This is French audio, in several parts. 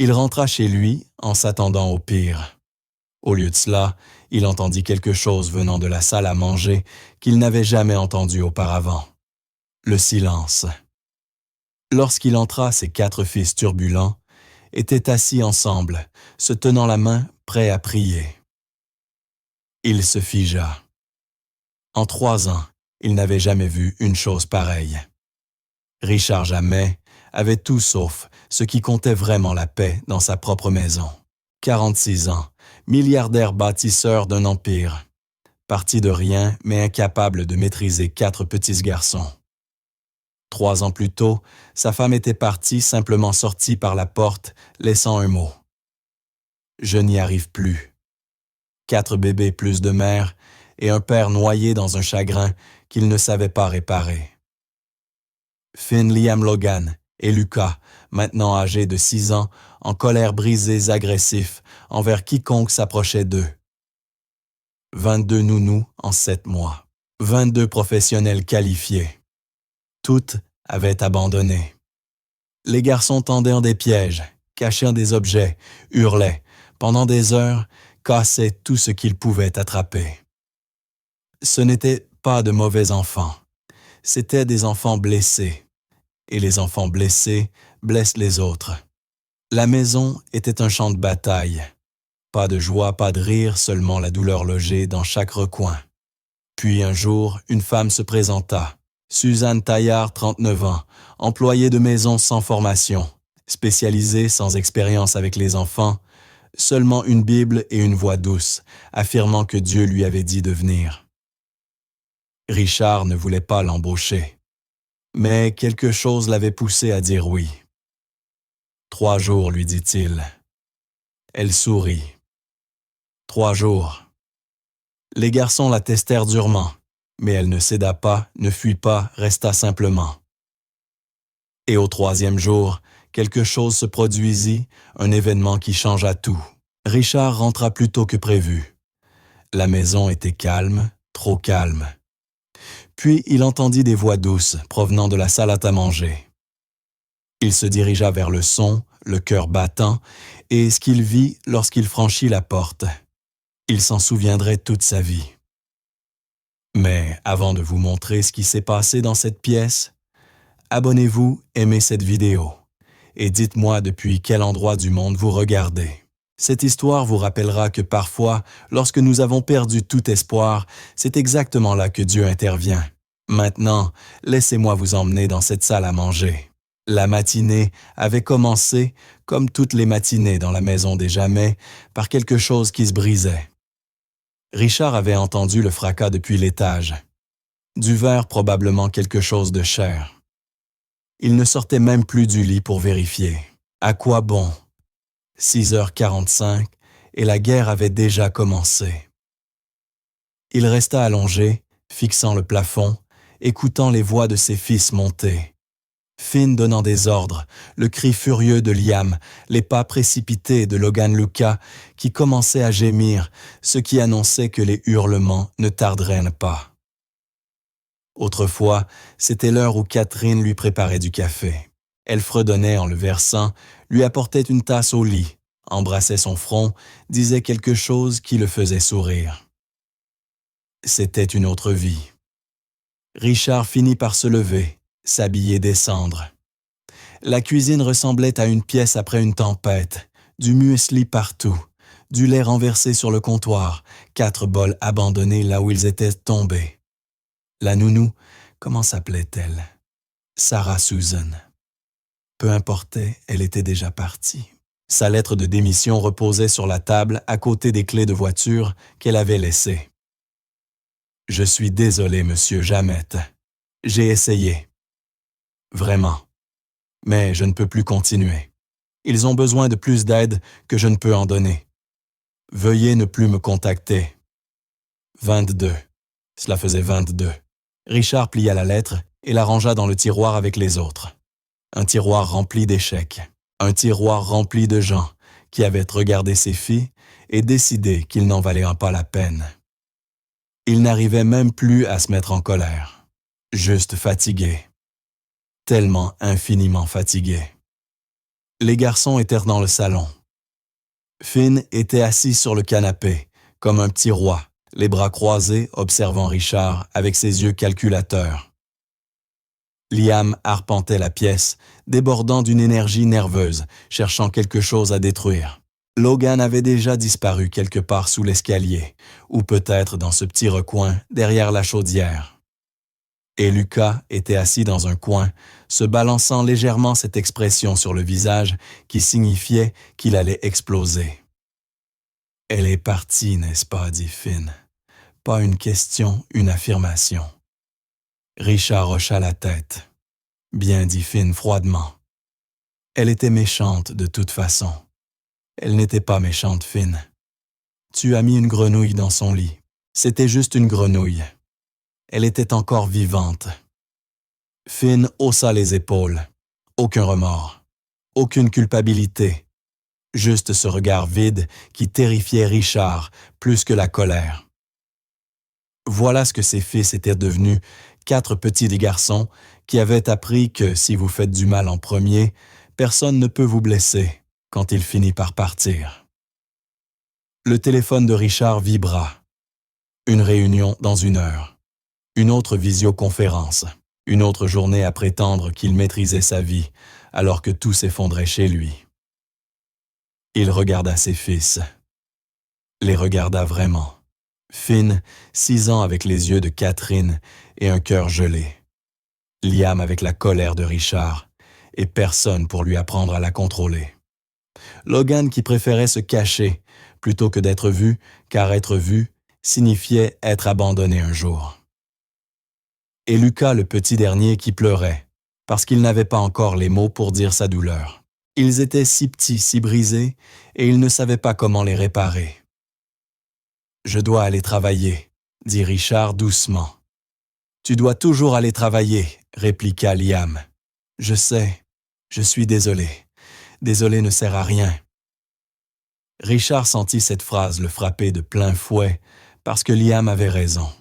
Il rentra chez lui en s'attendant au pire. Au lieu de cela, il entendit quelque chose venant de la salle à manger qu'il n'avait jamais entendu auparavant. Le silence. Lorsqu'il entra, ses 4 fils turbulents étaient assis ensemble, se tenant la main, prêts à prier. Il se figea. En 3 ans, il n'avait jamais vu une chose pareille. Richard Jamais avait tout sauf ce qui comptait vraiment la paix dans sa propre maison. 46 ans, milliardaire bâtisseur d'un empire. Parti de rien, mais incapable de maîtriser 4 petits garçons. 3 ans plus tôt, sa femme était partie, simplement sortie par la porte, laissant un mot. « Je n'y arrive plus. » 4 bébés plus de mère et un père noyé dans un chagrin qu'il ne savait pas réparer. Finn, Liam, Logan et Lucas, maintenant âgés de 6 ans, en colère brisés, agressifs, envers quiconque s'approchait d'eux. 22 nounous en 7 mois. 22 professionnels qualifiés. Toutes avaient abandonné. Les garçons tendaient des pièges, cachaient des objets, hurlaient, pendant des heures, cassaient tout ce qu'ils pouvaient attraper. Ce n'étaient pas de mauvais enfants, c'étaient des enfants blessés. Et les enfants blessés blessent les autres. La maison était un champ de bataille. Pas de joie, pas de rire, seulement la douleur logée dans chaque recoin. Puis un jour, une femme se présenta. Suzanne Taillard, 39 ans, employée de maison sans formation, spécialisée sans expérience avec les enfants, seulement une Bible et une voix douce, affirmant que Dieu lui avait dit de venir. Richard ne voulait pas l'embaucher, mais quelque chose l'avait poussé à dire oui. 3 jours, lui dit-il. Elle sourit. 3 jours. Les garçons la testèrent durement, mais elle ne céda pas, ne fuit pas, resta simplement. Et au 3e jour, quelque chose se produisit, un événement qui changea tout. Richard rentra plus tôt que prévu. La maison était calme, trop calme. Puis il entendit des voix douces provenant de la salle à manger. Il se dirigea vers le son, le cœur battant, et ce qu'il vit lorsqu'il franchit la porte. Il s'en souviendrait toute sa vie. Mais avant de vous montrer ce qui s'est passé dans cette pièce, abonnez-vous, aimez cette vidéo et dites-moi depuis quel endroit du monde vous regardez. Cette histoire vous rappellera que parfois, lorsque nous avons perdu tout espoir, c'est exactement là que Dieu intervient. Maintenant, laissez-moi vous emmener dans cette salle à manger. La matinée avait commencé, comme toutes les matinées dans la maison des Jamais, par quelque chose qui se brisait. Richard avait entendu le fracas depuis l'étage. Du verre, probablement quelque chose de cher. Il ne sortait même plus du lit pour vérifier. À quoi bon? 6h45 et la guerre avait déjà commencé. Il resta allongé, fixant le plafond, écoutant les voix de ses fils monter. Finn donnant des ordres, le cri furieux de Liam, les pas précipités de Logan Lucas qui commençait à gémir, ce qui annonçait que les hurlements ne tarderaient pas. Autrefois, c'était l'heure où Catherine lui préparait du café. Elle fredonnait en le versant, lui apportait une tasse au lit, embrassait son front, disait quelque chose qui le faisait sourire. C'était une autre vie. Richard finit par se lever, s'habiller, descendre. La cuisine ressemblait à une pièce après une tempête, du muesli partout, du lait renversé sur le comptoir, 4 bols abandonnés là où ils étaient tombés. La nounou, comment s'appelait-elle? Sarah Susan. Peu importait, elle était déjà partie. Sa lettre de démission reposait sur la table à côté des clés de voiture qu'elle avait laissées. « Je suis désolé, monsieur Jamais. J'ai essayé. Vraiment. Mais je ne peux plus continuer. Ils ont besoin de plus d'aide que je ne peux en donner. Veuillez ne plus me contacter. 22. Cela faisait 22. Richard plia la lettre et la rangea dans le tiroir avec les autres. Un tiroir rempli d'échecs. Un tiroir rempli de gens qui avaient regardé ses filles et décidé qu'il n'en valait pas la peine. Il n'arrivait même plus à se mettre en colère. Juste fatigué. Tellement infiniment fatigué. Les garçons étaient dans le salon. Finn était assis sur le canapé, comme un petit roi, les bras croisés, observant Richard avec ses yeux calculateurs. Liam arpentait la pièce, débordant d'une énergie nerveuse, cherchant quelque chose à détruire. Logan avait déjà disparu quelque part sous l'escalier, ou peut-être dans ce petit recoin derrière la chaudière. Et Lucas était assis dans un coin, se balançant légèrement cette expression sur le visage qui signifiait qu'il allait exploser. « Elle est partie, n'est-ce pas ?» dit Finn. Pas une question, une affirmation. Richard hocha la tête. « Bien, dit Finn froidement. Elle était méchante de toute façon. Elle n'était pas méchante, Finn. Tu as mis une grenouille dans son lit. C'était juste une grenouille. Elle était encore vivante. » Finn haussa les épaules. Aucun remords. Aucune culpabilité. Juste ce regard vide qui terrifiait Richard plus que la colère. Voilà ce que ses fils étaient devenus, 4 petits garçons qui avaient appris que si vous faites du mal en premier, personne ne peut vous blesser quand il finit par partir. Le téléphone de Richard vibra. Une réunion dans 1 heure. Une autre visioconférence. Une autre journée à prétendre qu'il maîtrisait sa vie, alors que tout s'effondrait chez lui. Il regarda ses fils. Les regarda vraiment. Finn, 6 ans avec les yeux de Catherine et un cœur gelé. Liam avec la colère de Richard, et personne pour lui apprendre à la contrôler. Logan qui préférait se cacher plutôt que d'être vu, car être vu signifiait être abandonné un jour. Et Lucas le petit dernier qui pleurait, parce qu'il n'avait pas encore les mots pour dire sa douleur. Ils étaient si petits, si brisés, et il ne savait pas comment les réparer. « Je dois aller travailler, » dit Richard doucement. « Tu dois toujours aller travailler, » répliqua Liam. « Je sais, je suis désolé. Désolé ne sert à rien. » Richard sentit cette phrase le frapper de plein fouet parce que Liam avait raison.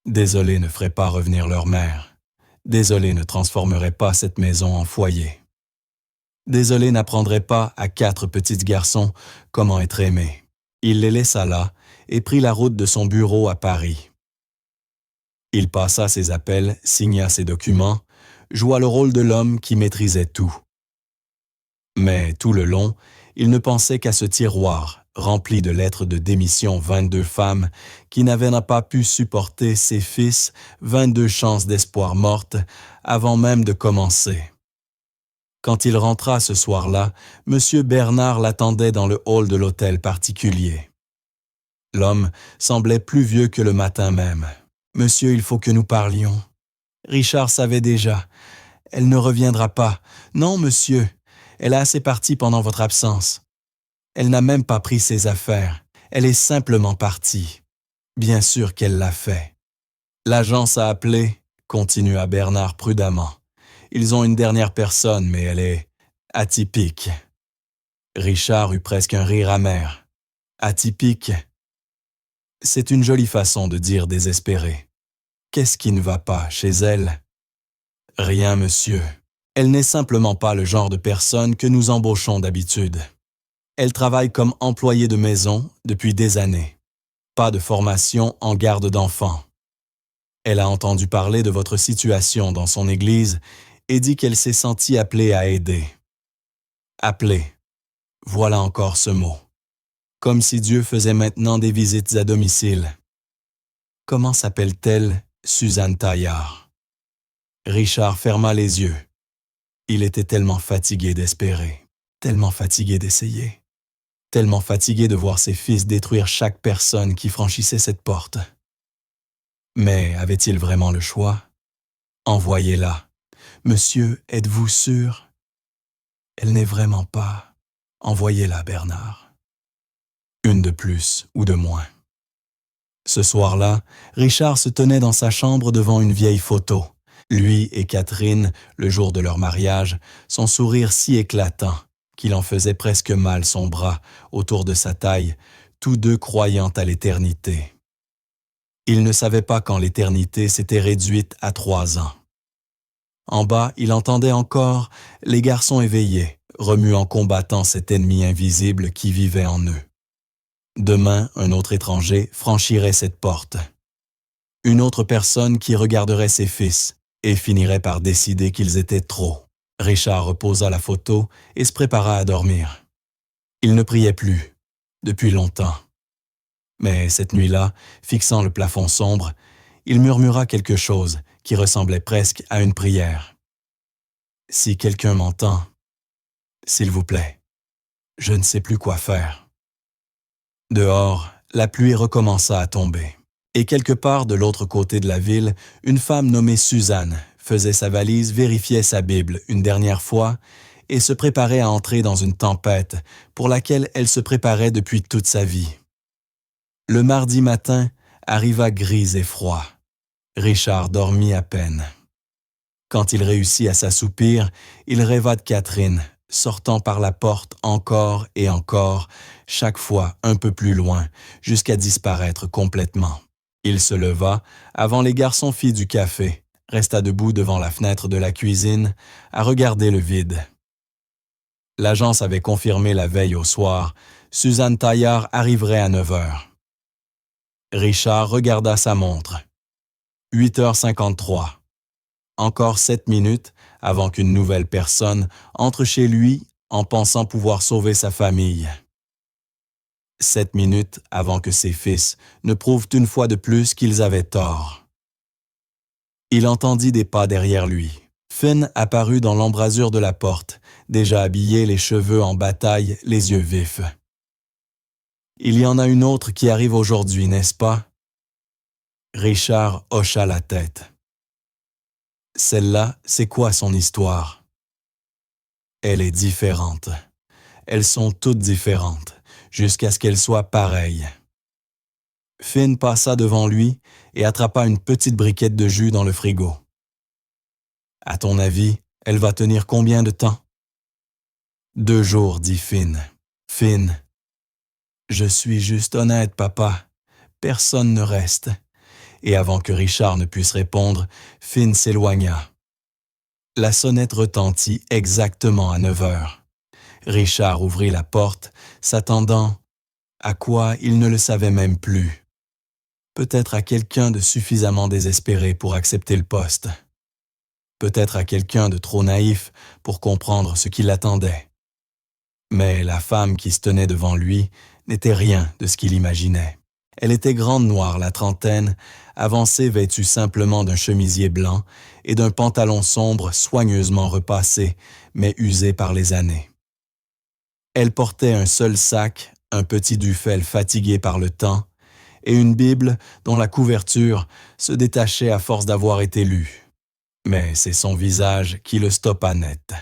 Désolé ne ferait pas revenir leur mère. Désolé ne transformerait pas cette maison en foyer. Désolé n'apprendrait pas à 4 petits garçons comment être aimés. Il les laissa là et prit la route de son bureau à Paris. Il passa ses appels, signa ses documents, joua le rôle de l'homme qui maîtrisait tout. Mais tout le long, il ne pensait qu'à ce tiroir, rempli de lettres de démission 22 femmes qui n'avaient pas pu supporter ses fils, 22 chances d'espoir mortes avant même de commencer. Quand il rentra ce soir-là, M. Bernard l'attendait dans le hall de l'hôtel particulier. L'homme semblait plus vieux que le matin même. « Monsieur, il faut que nous parlions. » Richard savait déjà. « Elle ne reviendra pas. Non, monsieur. Elle a assez parti pendant votre absence. Elle n'a même pas pris ses affaires. Elle est simplement partie. Bien sûr qu'elle l'a fait. » L'agence a appelé, continua Bernard prudemment. Ils ont une dernière personne, mais elle est atypique. Richard eut presque un rire amer. Atypique? C'est une jolie façon de dire désespéré. Qu'est-ce qui ne va pas chez elle? Rien, monsieur. Elle n'est simplement pas le genre de personne que nous embauchons d'habitude. Elle travaille comme employée de maison depuis des années. Pas de formation en garde d'enfants. Elle a entendu parler de votre situation dans son église et dit qu'elle s'est sentie appelée à aider. Appelée. Voilà encore ce mot. Comme si Dieu faisait maintenant des visites à domicile. Comment s'appelle-t-elle, Suzanne Taillard? Richard ferma les yeux. Il était tellement fatigué d'espérer, tellement fatigué d'essayer, tellement fatigué de voir ses fils détruire chaque personne qui franchissait cette porte. Mais avait-il vraiment le choix? Envoyez-la. Monsieur, êtes-vous sûr? Elle n'est vraiment pas. Envoyez-la, Bernard. Une de plus ou de moins. Ce soir-là, Richard se tenait dans sa chambre devant une vieille photo. Lui et Catherine, le jour de leur mariage, son sourire si éclatant qu'il en faisait presque mal son bras autour de sa taille, tous deux croyant à l'éternité. Il ne savait pas quand l'éternité s'était réduite à 3 ans. En bas, il entendait encore les garçons éveillés, remuant combattant cet ennemi invisible qui vivait en eux. Demain, un autre étranger franchirait cette porte. Une autre personne qui regarderait ses fils et finirait par décider qu'ils étaient trop. Richard reposa la photo et se prépara à dormir. Il ne priait plus, depuis longtemps. Mais cette nuit-là, fixant le plafond sombre, il murmura quelque chose qui ressemblait presque à une prière. « Si quelqu'un m'entend, s'il vous plaît, je ne sais plus quoi faire. » Dehors, la pluie recommença à tomber. Et quelque part de l'autre côté de la ville, une femme nommée Suzanne faisait sa valise, vérifiait sa Bible une dernière fois et se préparait à entrer dans une tempête pour laquelle elle se préparait depuis toute sa vie. Le mardi matin arriva gris et froid. Richard dormit à peine. Quand il réussit à s'assoupir, il rêva de Catherine, sortant par la porte encore et encore, chaque fois un peu plus loin, jusqu'à disparaître complètement. Il se leva, avant les garçons-filles du café, resta debout devant la fenêtre de la cuisine, à regarder le vide. L'agence avait confirmé la veille au soir, Suzanne Taillard arriverait à 9 heures. Richard regarda sa montre. 8h53. Encore 7 minutes avant qu'une nouvelle personne entre chez lui en pensant pouvoir sauver sa famille. 7 minutes avant que ses fils ne prouvent une fois de plus qu'ils avaient tort. Il entendit des pas derrière lui. Finn apparut dans l'embrasure de la porte, déjà habillé, les cheveux en bataille, les yeux vifs. « Il y en a une autre qui arrive aujourd'hui, n'est-ce pas? » Richard hocha la tête. « Celle-là, c'est quoi son histoire? » « Elle est différente. Elles sont toutes différentes, jusqu'à ce qu'elles soient pareilles. » Finn passa devant lui et attrapa une petite briquette de jus dans le frigo. « À ton avis, elle va tenir combien de temps? » « 2 jours, dit Finn. Finn. Je suis juste honnête, papa. Personne ne reste. Et avant que Richard ne puisse répondre, Finn s'éloigna. La sonnette retentit exactement à 9 heures. Richard ouvrit la porte, s'attendant à quoi il ne le savait même plus. Peut-être à quelqu'un de suffisamment désespéré pour accepter le poste. Peut-être à quelqu'un de trop naïf pour comprendre ce qui l'attendait. Mais la femme qui se tenait devant lui n'était rien de ce qu'il imaginait. Elle était grande noire, la trentaine, avancée vêtue simplement d'un chemisier blanc et d'un pantalon sombre soigneusement repassé, mais usé par les années. Elle portait un seul sac, un petit duffel fatigué par le temps, et une Bible dont la couverture se détachait à force d'avoir été lue. Mais c'est son visage qui le stoppa net.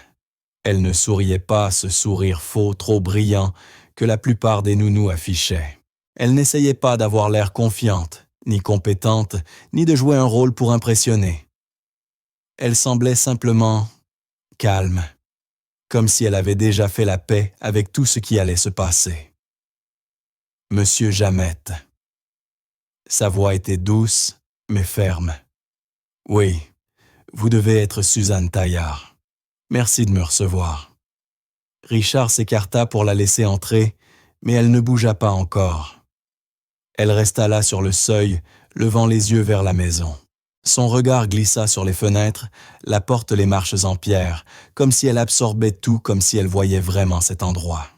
Elle ne souriait pas ce sourire faux trop brillant que la plupart des nounous affichaient. Elle n'essayait pas d'avoir l'air confiante, ni compétente, ni de jouer un rôle pour impressionner. Elle semblait simplement calme, comme si elle avait déjà fait la paix avec tout ce qui allait se passer. Monsieur Jamette. Sa voix était douce, mais ferme. « Oui, vous devez être Suzanne Taillard. Merci de me recevoir. » Richard s'écarta pour la laisser entrer, mais elle ne bougea pas encore. Elle resta là sur le seuil, levant les yeux vers la maison. Son regard glissa sur les fenêtres, la porte, les marches en pierre, comme si elle absorbait tout, comme si elle voyait vraiment cet endroit.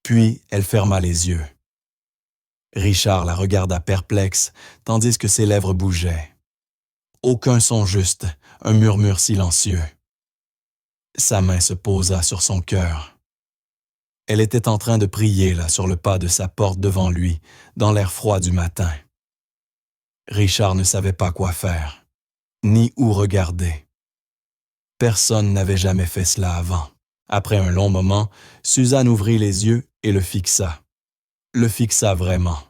Puis elle ferma les yeux. Richard la regarda perplexe, tandis que ses lèvres bougeaient. Aucun son juste, un murmure silencieux. Sa main se posa sur son cœur. Elle était en train de prier là sur le pas de sa porte devant lui, dans l'air froid du matin. Richard ne savait pas quoi faire, ni où regarder. Personne n'avait jamais fait cela avant. Après un long moment, Suzanne ouvrit les yeux et le fixa. Le fixa vraiment.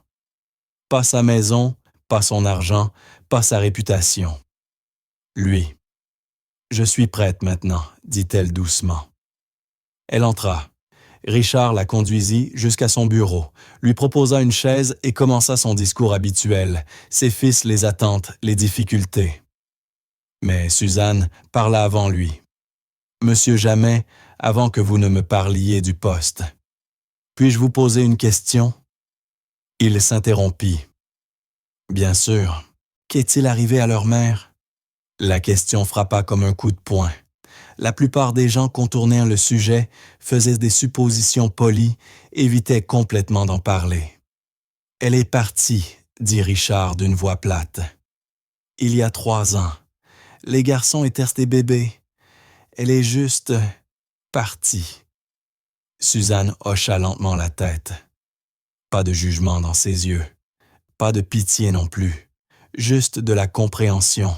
Pas sa maison, pas son argent, pas sa réputation. Lui. « Je suis prête maintenant, » dit-elle doucement. Elle entra. Richard la conduisit jusqu'à son bureau, lui proposa une chaise et commença son discours habituel, ses fils, les attentes, les difficultés. Mais Suzanne parla avant lui. « Monsieur Jamet avant que vous ne me parliez du poste. Puis-je vous poser une question? Il s'interrompit. Bien sûr. Qu'est-il arrivé à leur mère? La question frappa comme un coup de poing. La plupart des gens contournèrent le sujet, faisaient des suppositions polies, évitaient complètement d'en parler. Elle est partie, dit Richard d'une voix plate. Il y a 3 ans. Les garçons étaient restés bébés. Elle est juste partie. Suzanne hocha lentement la tête. Pas de jugement dans ses yeux. Pas de pitié non plus. Juste de la compréhension.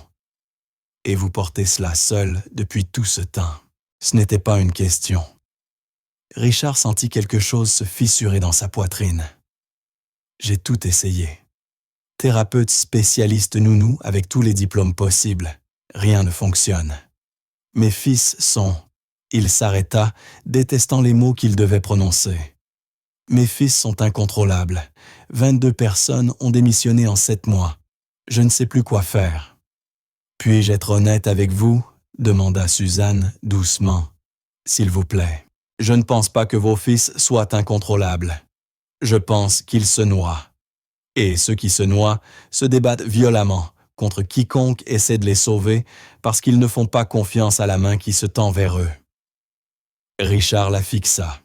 Et vous portez cela seul depuis tout ce temps. Ce n'était pas une question. Richard sentit quelque chose se fissurer dans sa poitrine. J'ai tout essayé. Thérapeute spécialiste nounou avec tous les diplômes possibles. Rien ne fonctionne. Mes fils sont... Il s'arrêta, détestant les mots qu'il devait prononcer. Mes fils sont incontrôlables. 22 personnes ont démissionné en 7 mois. Je ne sais plus quoi faire. Puis-je être honnête avec vous? Demanda Suzanne doucement. S'il vous plaît. Je ne pense pas que vos fils soient incontrôlables. Je pense qu'ils se noient. Et ceux qui se noient se débattent violemment contre quiconque essaie de les sauver parce qu'ils ne font pas confiance à la main qui se tend vers eux. Richard la fixa.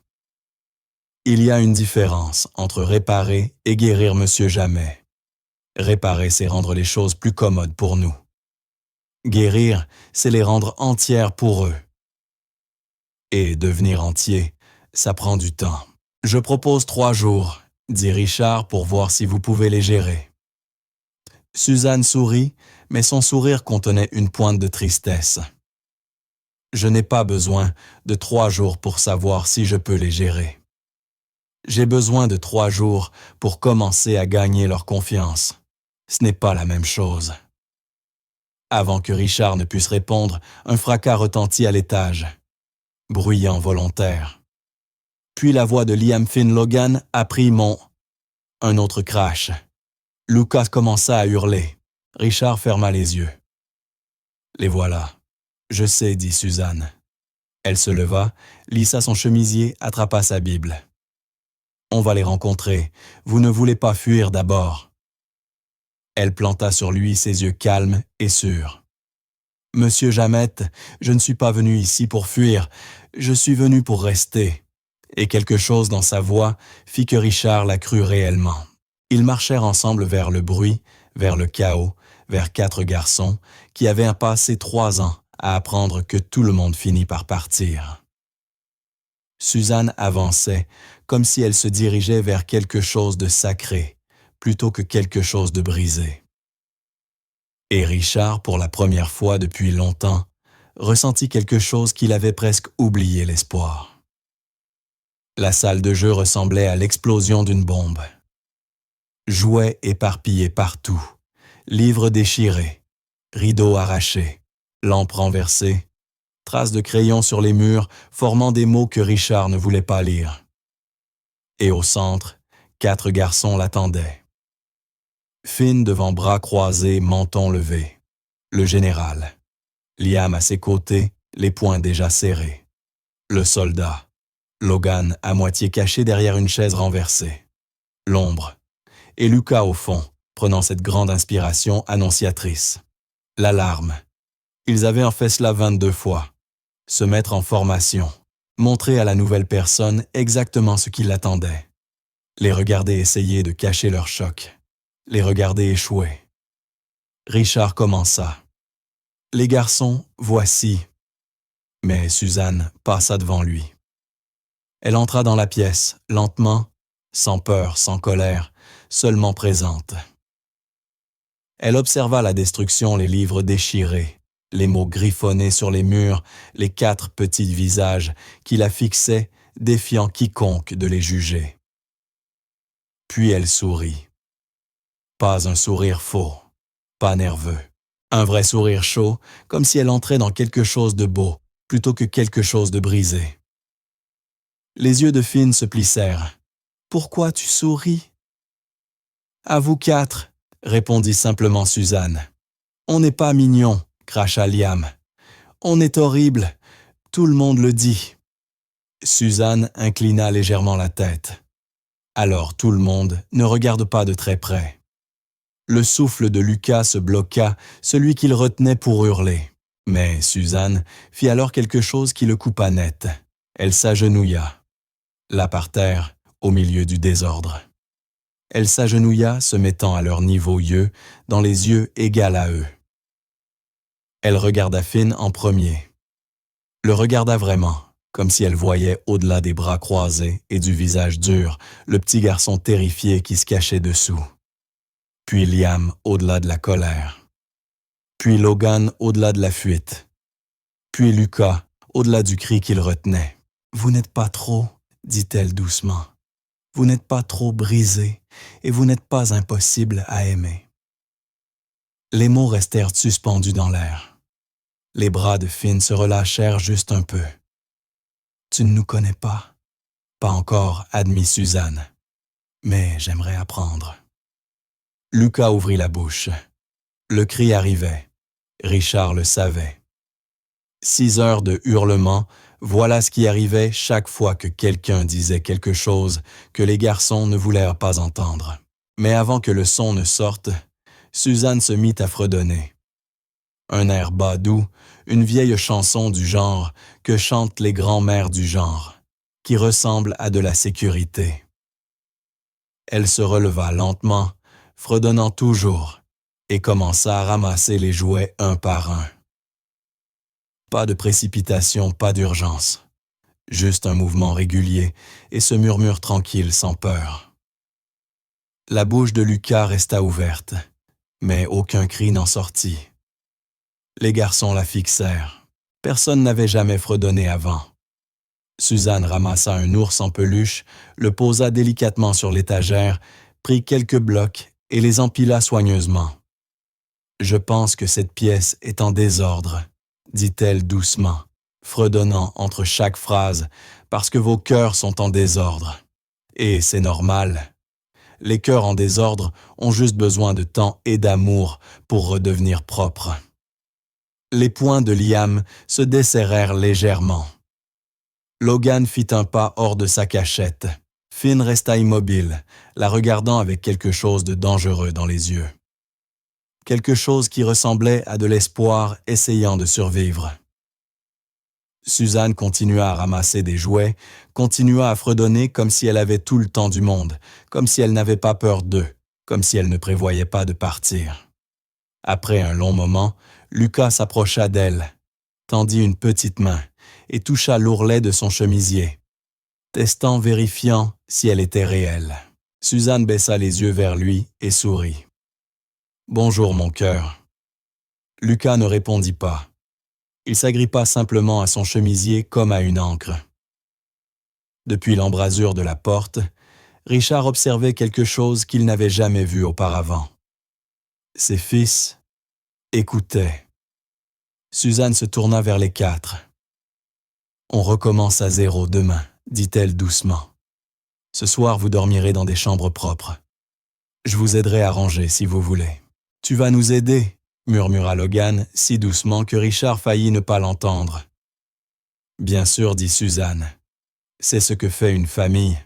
Il y a une différence entre réparer et guérir Monsieur Jamais. Réparer, c'est rendre les choses plus commodes pour nous. Guérir, c'est les rendre entières pour eux. Et devenir entier, ça prend du temps. Je propose 3 jours, dit Richard, pour voir si vous pouvez les gérer. Suzanne sourit, mais son sourire contenait une pointe de tristesse. Je n'ai pas besoin de 3 jours pour savoir si je peux les gérer. J'ai besoin de 3 jours pour commencer à gagner leur confiance. Ce n'est pas la même chose. Avant que Richard ne puisse répondre, un fracas retentit à l'étage. Bruyant volontaire. Puis la voix de Liam Finn Logan apprit mon... Un autre crash. Lucas commença à hurler. Richard ferma les yeux. Les voilà. Je sais, dit Suzanne. Elle se leva, lissa son chemisier, attrapa sa Bible. On va les rencontrer. Vous ne voulez pas fuir d'abord. Elle planta sur lui ses yeux calmes et sûrs. Monsieur Jamette, je ne suis pas venu ici pour fuir. Je suis venu pour rester. Et quelque chose dans sa voix fit que Richard la crut réellement. Ils marchèrent ensemble vers le bruit, vers le chaos, vers 4 garçons qui avaient passé 3 ans à apprendre que tout le monde finit par partir. Suzanne avançait comme si elle se dirigeait vers quelque chose de sacré, plutôt que quelque chose de brisé. Et Richard, pour la première fois depuis longtemps, ressentit quelque chose qu'il avait presque oublié l'espoir. La salle de jeu ressemblait à l'explosion d'une bombe. Jouets éparpillés partout, livres déchirés, rideaux arrachés, lampes renversées, traces de crayon sur les murs formant des mots que Richard ne voulait pas lire. Et au centre, 4 garçons l'attendaient. Finn devant bras croisés, menton levé. Le général. Liam à ses côtés, les poings déjà serrés. Le soldat. Logan à moitié caché derrière une chaise renversée. L'ombre. Et Lucas au fond, prenant cette grande inspiration annonciatrice. L'alarme. Ils avaient en fait cela 22 fois. Se mettre en formation. Montrer à la nouvelle personne exactement ce qui l'attendait. Les regarder essayer de cacher leur choc. Les regarder échouer. Richard commença. Les garçons, voici. Mais Suzanne passa devant lui. Elle entra dans la pièce, lentement, sans peur, sans colère, seulement présente. Elle observa la destruction, les livres déchirés, les mots griffonnés sur les murs, les 4 petits visages qui la fixaient, défiant quiconque de les juger. Puis elle sourit. Pas un sourire faux, pas nerveux. Un vrai sourire chaud, comme si elle entrait dans quelque chose de beau, plutôt que quelque chose de brisé. Les yeux de Finn se plissèrent. « Pourquoi tu souris ?»« À vous 4, répondit simplement Suzanne. « On n'est pas mignons, cracha Liam. On est horrible, tout le monde le dit. Suzanne inclina légèrement la tête. Alors tout le monde ne regarde pas de très près. Le souffle de Lucas se bloqua, celui qu'il retenait pour hurler. Mais Suzanne fit alors quelque chose qui le coupa net. Elle s'agenouilla, là par terre, au milieu du désordre. Elle s'agenouilla, se mettant à leur niveau yeux, dans les yeux égaux à eux. Elle regarda Finn en premier. Le regarda vraiment, comme si elle voyait au-delà des bras croisés et du visage dur, le petit garçon terrifié qui se cachait dessous. Puis Liam au-delà de la colère. Puis Logan au-delà de la fuite. Puis Lucas au-delà du cri qu'il retenait. « Vous n'êtes pas trop, dit-elle doucement. Vous n'êtes pas trop brisé et vous n'êtes pas impossible à aimer. » Les mots restèrent suspendus dans l'air. Les bras de Finn se relâchèrent juste un peu. « Tu ne nous connais pas. »« Pas encore, admit Suzanne. Mais j'aimerais apprendre. » Lucas ouvrit la bouche. Le cri arrivait. Richard le savait. 6 heures de hurlements, voilà ce qui arrivait chaque fois que quelqu'un disait quelque chose que les garçons ne voulaient pas entendre. Mais avant que le son ne sorte, Suzanne se mit à fredonner. Un air bas doux, une vieille chanson du genre que chantent les grands-mères du genre, qui ressemble à de la sécurité. Elle se releva lentement, fredonnant toujours, et commença à ramasser les jouets un par un. Pas de précipitation, pas d'urgence. Juste un mouvement régulier et ce murmure tranquille sans peur. La bouche de Lucas resta ouverte, mais aucun cri n'en sortit. Les garçons la fixèrent. Personne n'avait jamais fredonné avant. Suzanne ramassa un ours en peluche, le posa délicatement sur l'étagère, prit quelques blocs et les empila soigneusement. « Je pense que cette pièce est en désordre, » dit-elle doucement, fredonnant entre chaque phrase, parce que vos cœurs sont en désordre. Et c'est normal. Les cœurs en désordre ont juste besoin de temps et d'amour pour redevenir propres. Les poings de Liam se desserrèrent légèrement. Logan fit un pas hors de sa cachette. Finn resta immobile, la regardant avec quelque chose de dangereux dans les yeux. Quelque chose qui ressemblait à de l'espoir essayant de survivre. Suzanne continua à ramasser des jouets, continua à fredonner comme si elle avait tout le temps du monde, comme si elle n'avait pas peur d'eux, comme si elle ne prévoyait pas de partir. Après un long moment, Lucas s'approcha d'elle, tendit une petite main et toucha l'ourlet de son chemisier, testant, vérifiant si elle était réelle. Suzanne baissa les yeux vers lui et sourit. « Bonjour, mon cœur. » Lucas ne répondit pas. Il s'agrippa simplement à son chemisier comme à une ancre. Depuis l'embrasure de la porte, Richard observait quelque chose qu'il n'avait jamais vu auparavant. Ses fils écoutaient. Suzanne se tourna vers les 4. « On recommence à 0 demain, » dit-elle doucement. « Ce soir, vous dormirez dans des chambres propres. Je vous aiderai à ranger si vous voulez. »« Tu vas nous aider ?» murmura Logan si doucement que Richard faillit ne pas l'entendre. « Bien sûr, dit Suzanne. C'est ce que fait une famille. »«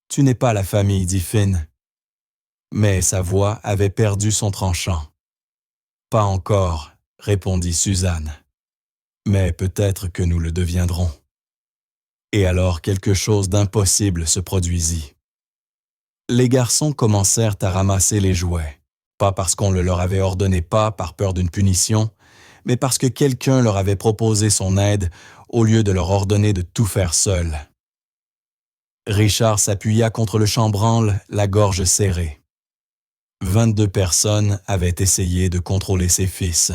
Tu n'es pas la famille, dit Finn. » Mais sa voix avait perdu son tranchant. « Pas encore, répondit Suzanne. Mais peut-être que nous le deviendrons. » Et alors quelque chose d'impossible se produisit. Les garçons commencèrent à ramasser les jouets. Pas parce qu'on le leur avait ordonné pas par peur d'une punition, mais parce que quelqu'un leur avait proposé son aide au lieu de leur ordonner de tout faire seul. Richard s'appuya contre le chambranle, la gorge serrée. 22 personnes avaient essayé de contrôler ses fils.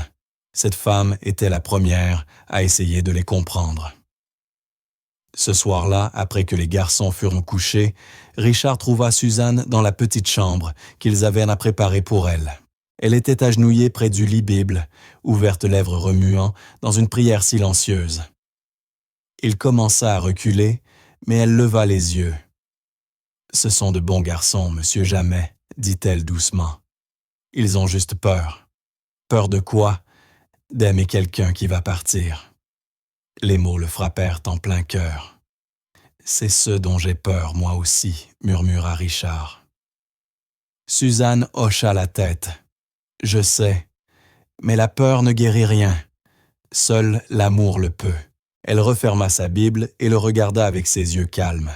Cette femme était la première à essayer de les comprendre. Ce soir-là, après que les garçons furent couchés, Richard trouva Suzanne dans la petite chambre qu'ils avaient préparée pour elle. Elle était agenouillée près du lit Bible, ouverte lèvres remuant, dans une prière silencieuse. Il commença à reculer, mais elle leva les yeux. « Ce sont de bons garçons, monsieur Jamais, » dit-elle doucement. « Ils ont juste peur. » « Peur de quoi ? D'aimer quelqu'un qui va partir. » Les mots le frappèrent en plein cœur. C'est ce dont j'ai peur, moi aussi, murmura Richard. Suzanne hocha la tête. Je sais, mais la peur ne guérit rien. Seul l'amour le peut. Elle referma sa Bible et le regarda avec ses yeux calmes.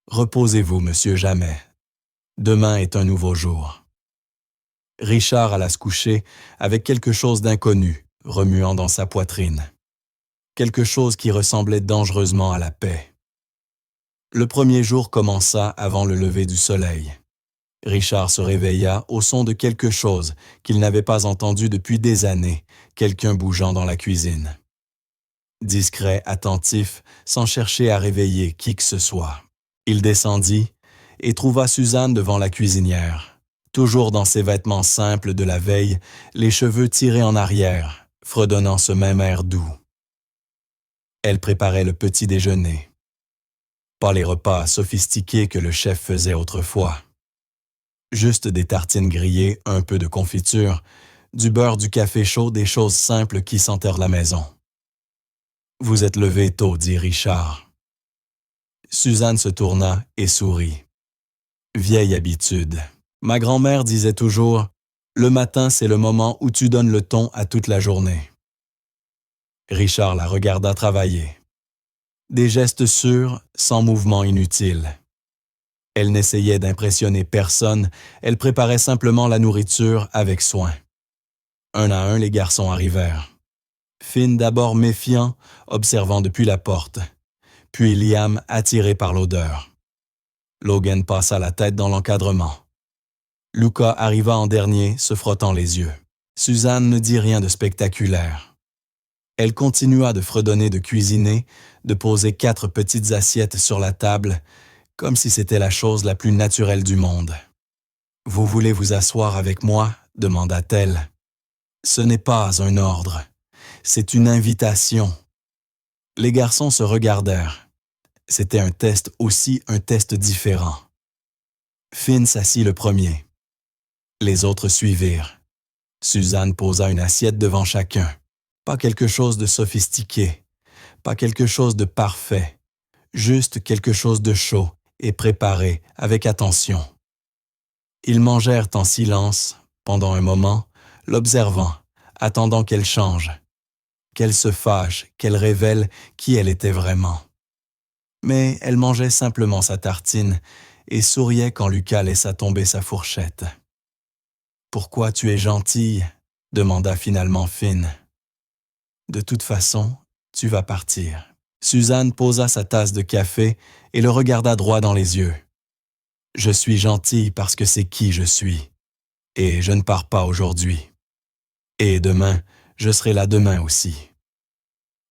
Reposez-vous, monsieur Jamais. Demain est un nouveau jour. Richard alla se coucher avec quelque chose d'inconnu remuant dans sa poitrine. Quelque chose qui ressemblait dangereusement à la paix. Le premier jour commença avant le lever du soleil. Richard se réveilla au son de quelque chose qu'il n'avait pas entendu depuis des années, quelqu'un bougeant dans la cuisine. Discret, attentif, sans chercher à réveiller qui que ce soit. Il descendit et trouva Suzanne devant la cuisinière, toujours dans ses vêtements simples de la veille, les cheveux tirés en arrière, fredonnant ce même air doux. Elle préparait le petit déjeuner. Pas les repas sophistiqués que le chef faisait autrefois. Juste des tartines grillées, un peu de confiture, du beurre, du café chaud, des choses simples qui sentèrent la maison. « Vous êtes levé tôt, dit Richard. » Suzanne se tourna et sourit. « Vieille habitude. Ma grand-mère disait toujours, « Le matin, c'est le moment où tu donnes le ton à toute la journée. » Richard la regarda travailler. Des gestes sûrs, sans mouvement inutile. Elle n'essayait d'impressionner personne, elle préparait simplement la nourriture avec soin. Un à un, les garçons arrivèrent. Finn d'abord méfiant, observant depuis la porte, puis Liam attiré par l'odeur. Logan passa la tête dans l'encadrement. Luca arriva en dernier, se frottant les yeux. Suzanne ne dit rien de spectaculaire. Elle continua de fredonner, de cuisiner, de poser 4 petites assiettes sur la table, comme si c'était la chose la plus naturelle du monde. « Vous voulez vous asseoir avec moi ?» demanda-t-elle. « Ce n'est pas un ordre, c'est une invitation. » Les garçons se regardèrent. C'était un test aussi, un test différent. Finn s'assit le premier. Les autres suivirent. Suzanne posa une assiette devant chacun. Pas quelque chose de sophistiqué, pas quelque chose de parfait, juste quelque chose de chaud et préparé avec attention. Ils mangèrent en silence, pendant un moment, l'observant, attendant qu'elle change, qu'elle se fâche, qu'elle révèle qui elle était vraiment. Mais elle mangeait simplement sa tartine et souriait quand Lucas laissa tomber sa fourchette. « Pourquoi tu es gentille ?» demanda finalement Finn. « De toute façon, tu vas partir. » Suzanne posa sa tasse de café et le regarda droit dans les yeux. « Je suis gentille parce que c'est qui je suis. Et je ne pars pas aujourd'hui. Et demain, je serai là demain aussi. »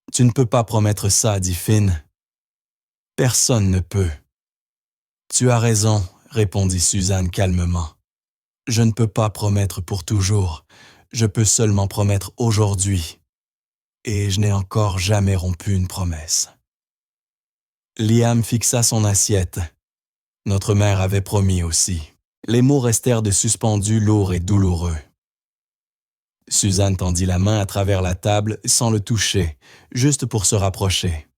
« Tu ne peux pas promettre ça, dit Finn. »« Personne ne peut. »« Tu as raison, répondit Suzanne calmement. Je ne peux pas promettre pour toujours. Je peux seulement promettre aujourd'hui. Et je n'ai encore jamais rompu une promesse. » Liam fixa son assiette. Notre mère avait promis aussi. Les mots restèrent de suspendus lourds et douloureux. Suzanne tendit la main à travers la table sans le toucher, juste pour se rapprocher.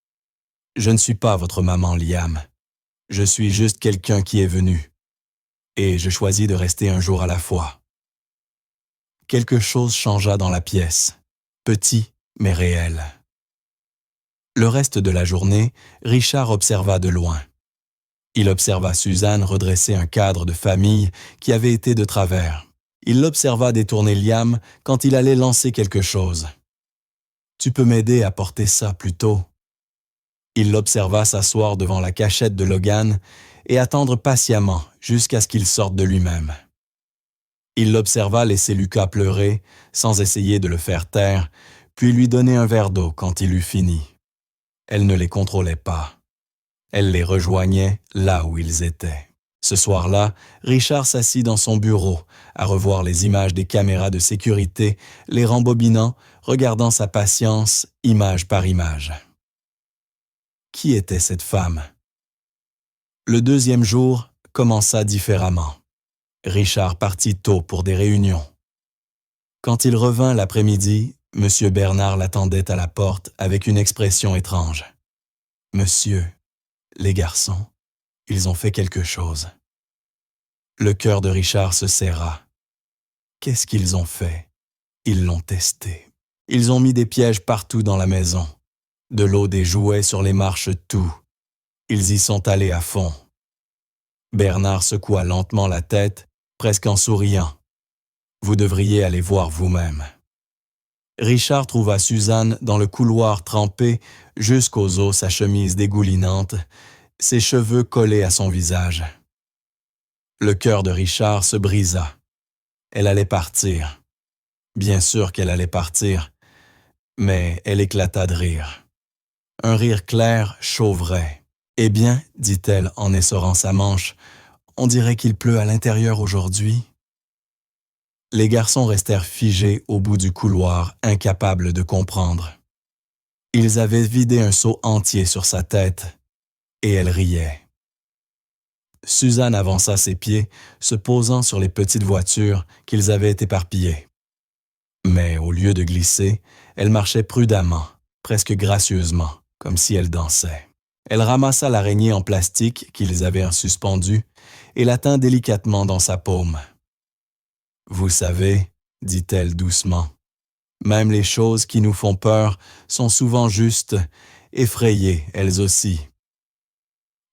« Je ne suis pas votre maman, Liam. Je suis juste quelqu'un qui est venu. Et je choisis de rester un jour à la fois. » Quelque chose changea dans la pièce, petit mais réel. Le reste de la journée, Richard observa de loin. Il observa Suzanne redresser un cadre de famille qui avait été de travers. Il l'observa détourner Liam quand il allait lancer quelque chose. « Tu peux m'aider à porter ça plus tôt. » Il l'observa s'asseoir devant la cachette de Logan et attendre patiemment jusqu'à ce qu'il sorte de lui-même. Il l'observa laisser Lucas pleurer, sans essayer de le faire taire, puis lui donner un verre d'eau quand il eut fini. Elle ne les contrôlait pas. Elle les rejoignait là où ils étaient. Ce soir-là, Richard s'assit dans son bureau, à revoir les images des caméras de sécurité, les rembobinant, regardant sa patience, image par image. Qui était cette femme? Le deuxième jour commença différemment. Richard partit tôt pour des réunions. Quand il revint l'après-midi, M. Bernard l'attendait à la porte avec une expression étrange. Monsieur, les garçons, ils ont fait quelque chose. Le cœur de Richard se serra. Qu'est-ce qu'ils ont fait? Ils l'ont testé. Ils ont mis des pièges partout dans la maison. De l'eau, des jouets sur les marches, tout. Ils y sont allés à fond. Bernard secoua lentement la tête, presque en souriant. Vous devriez aller voir vous-même. Richard trouva Suzanne dans le couloir trempée jusqu'aux os, sa chemise dégoulinante, ses cheveux collés à son visage. Le cœur de Richard se brisa. Elle allait partir. Bien sûr qu'elle allait partir, mais elle éclata de rire. Un rire clair, chauvrait. « Eh bien, dit-elle en essorant sa manche, on dirait qu'il pleut à l'intérieur aujourd'hui. » Les garçons restèrent figés au bout du couloir, incapables de comprendre. Ils avaient vidé un seau entier sur sa tête, et elle riait. Suzanne avança ses pieds, se posant sur les petites voitures qu'ils avaient éparpillées. Mais au lieu de glisser, elle marchait prudemment, presque gracieusement, comme si elle dansait. Elle ramassa l'araignée en plastique qu'ils avaient suspendue et la tint délicatement dans sa paume. « Vous savez, dit-elle doucement, même les choses qui nous font peur sont souvent justes, effrayées elles aussi. »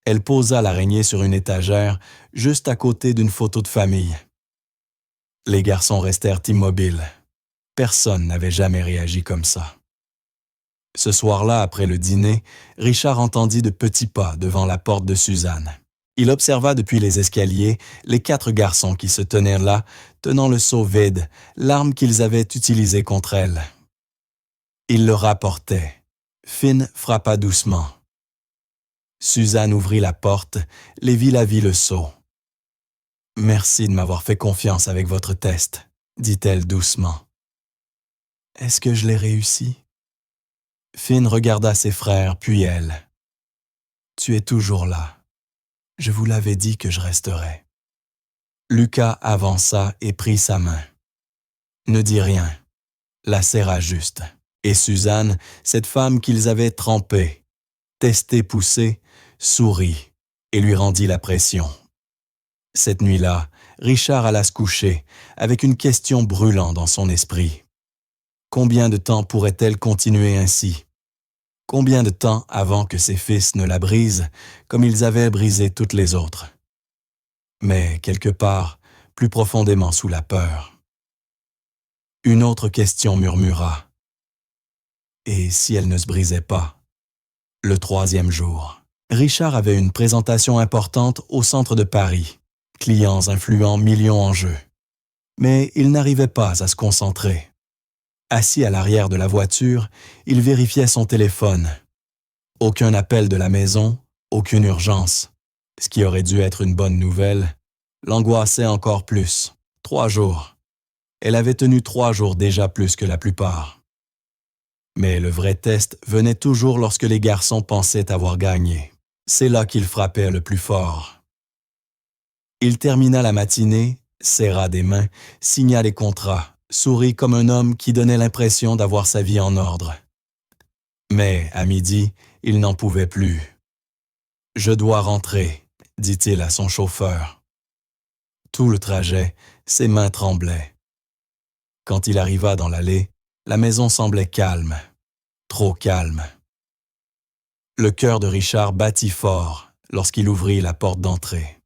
Elle posa l'araignée sur une étagère, juste à côté d'une photo de famille. Les garçons restèrent immobiles. Personne n'avait jamais réagi comme ça. Ce soir-là, après le dîner, Richard entendit de petits pas devant la porte de Suzanne. Il observa depuis les escaliers les 4 garçons qui se tenaient là, tenant le seau vide, l'arme qu'ils avaient utilisée contre elle. Il le rapportait. Finn frappa doucement. Suzanne ouvrit la porte, Lévi la vit le seau. « Merci de m'avoir fait confiance avec votre test, » dit-elle doucement. « Est-ce que je l'ai réussi? » Finn regarda ses frères, puis elle. « Tu es toujours là. Je vous l'avais dit que je resterais. » Lucas avança et prit sa main. « Ne dis rien. » La serra juste. Et Suzanne, cette femme qu'ils avaient trempée, testée, poussée, sourit et lui rendit la pression. Cette nuit-là, Richard alla se coucher avec une question brûlant dans son esprit. Combien de temps pourrait-elle continuer ainsi? Combien de temps avant que ses fils ne la brisent comme ils avaient brisé toutes les autres? Mais quelque part, plus profondément sous la peur. Une autre question murmura. Et si elle ne se brisait pas? Le 3e jour. Richard avait une présentation importante au centre de Paris. Clients influents, millions en jeu. Mais il n'arrivait pas à se concentrer. Assis à l'arrière de la voiture, il vérifiait son téléphone. Aucun appel de la maison, aucune urgence. Ce qui aurait dû être une bonne nouvelle, l'angoissait encore plus. 3 jours. Elle avait tenu 3 jours déjà plus que la plupart. Mais le vrai test venait toujours lorsque les garçons pensaient avoir gagné. C'est là qu'il frappait le plus fort. Il termina la matinée, serra des mains, signa les contrats, sourit comme un homme qui donnait l'impression d'avoir sa vie en ordre. Mais, à midi, il n'en pouvait plus. « Je dois rentrer », dit-il à son chauffeur. Tout le trajet, ses mains tremblaient. Quand il arriva dans l'allée, la maison semblait calme, trop calme. Le cœur de Richard battit fort lorsqu'il ouvrit la porte d'entrée.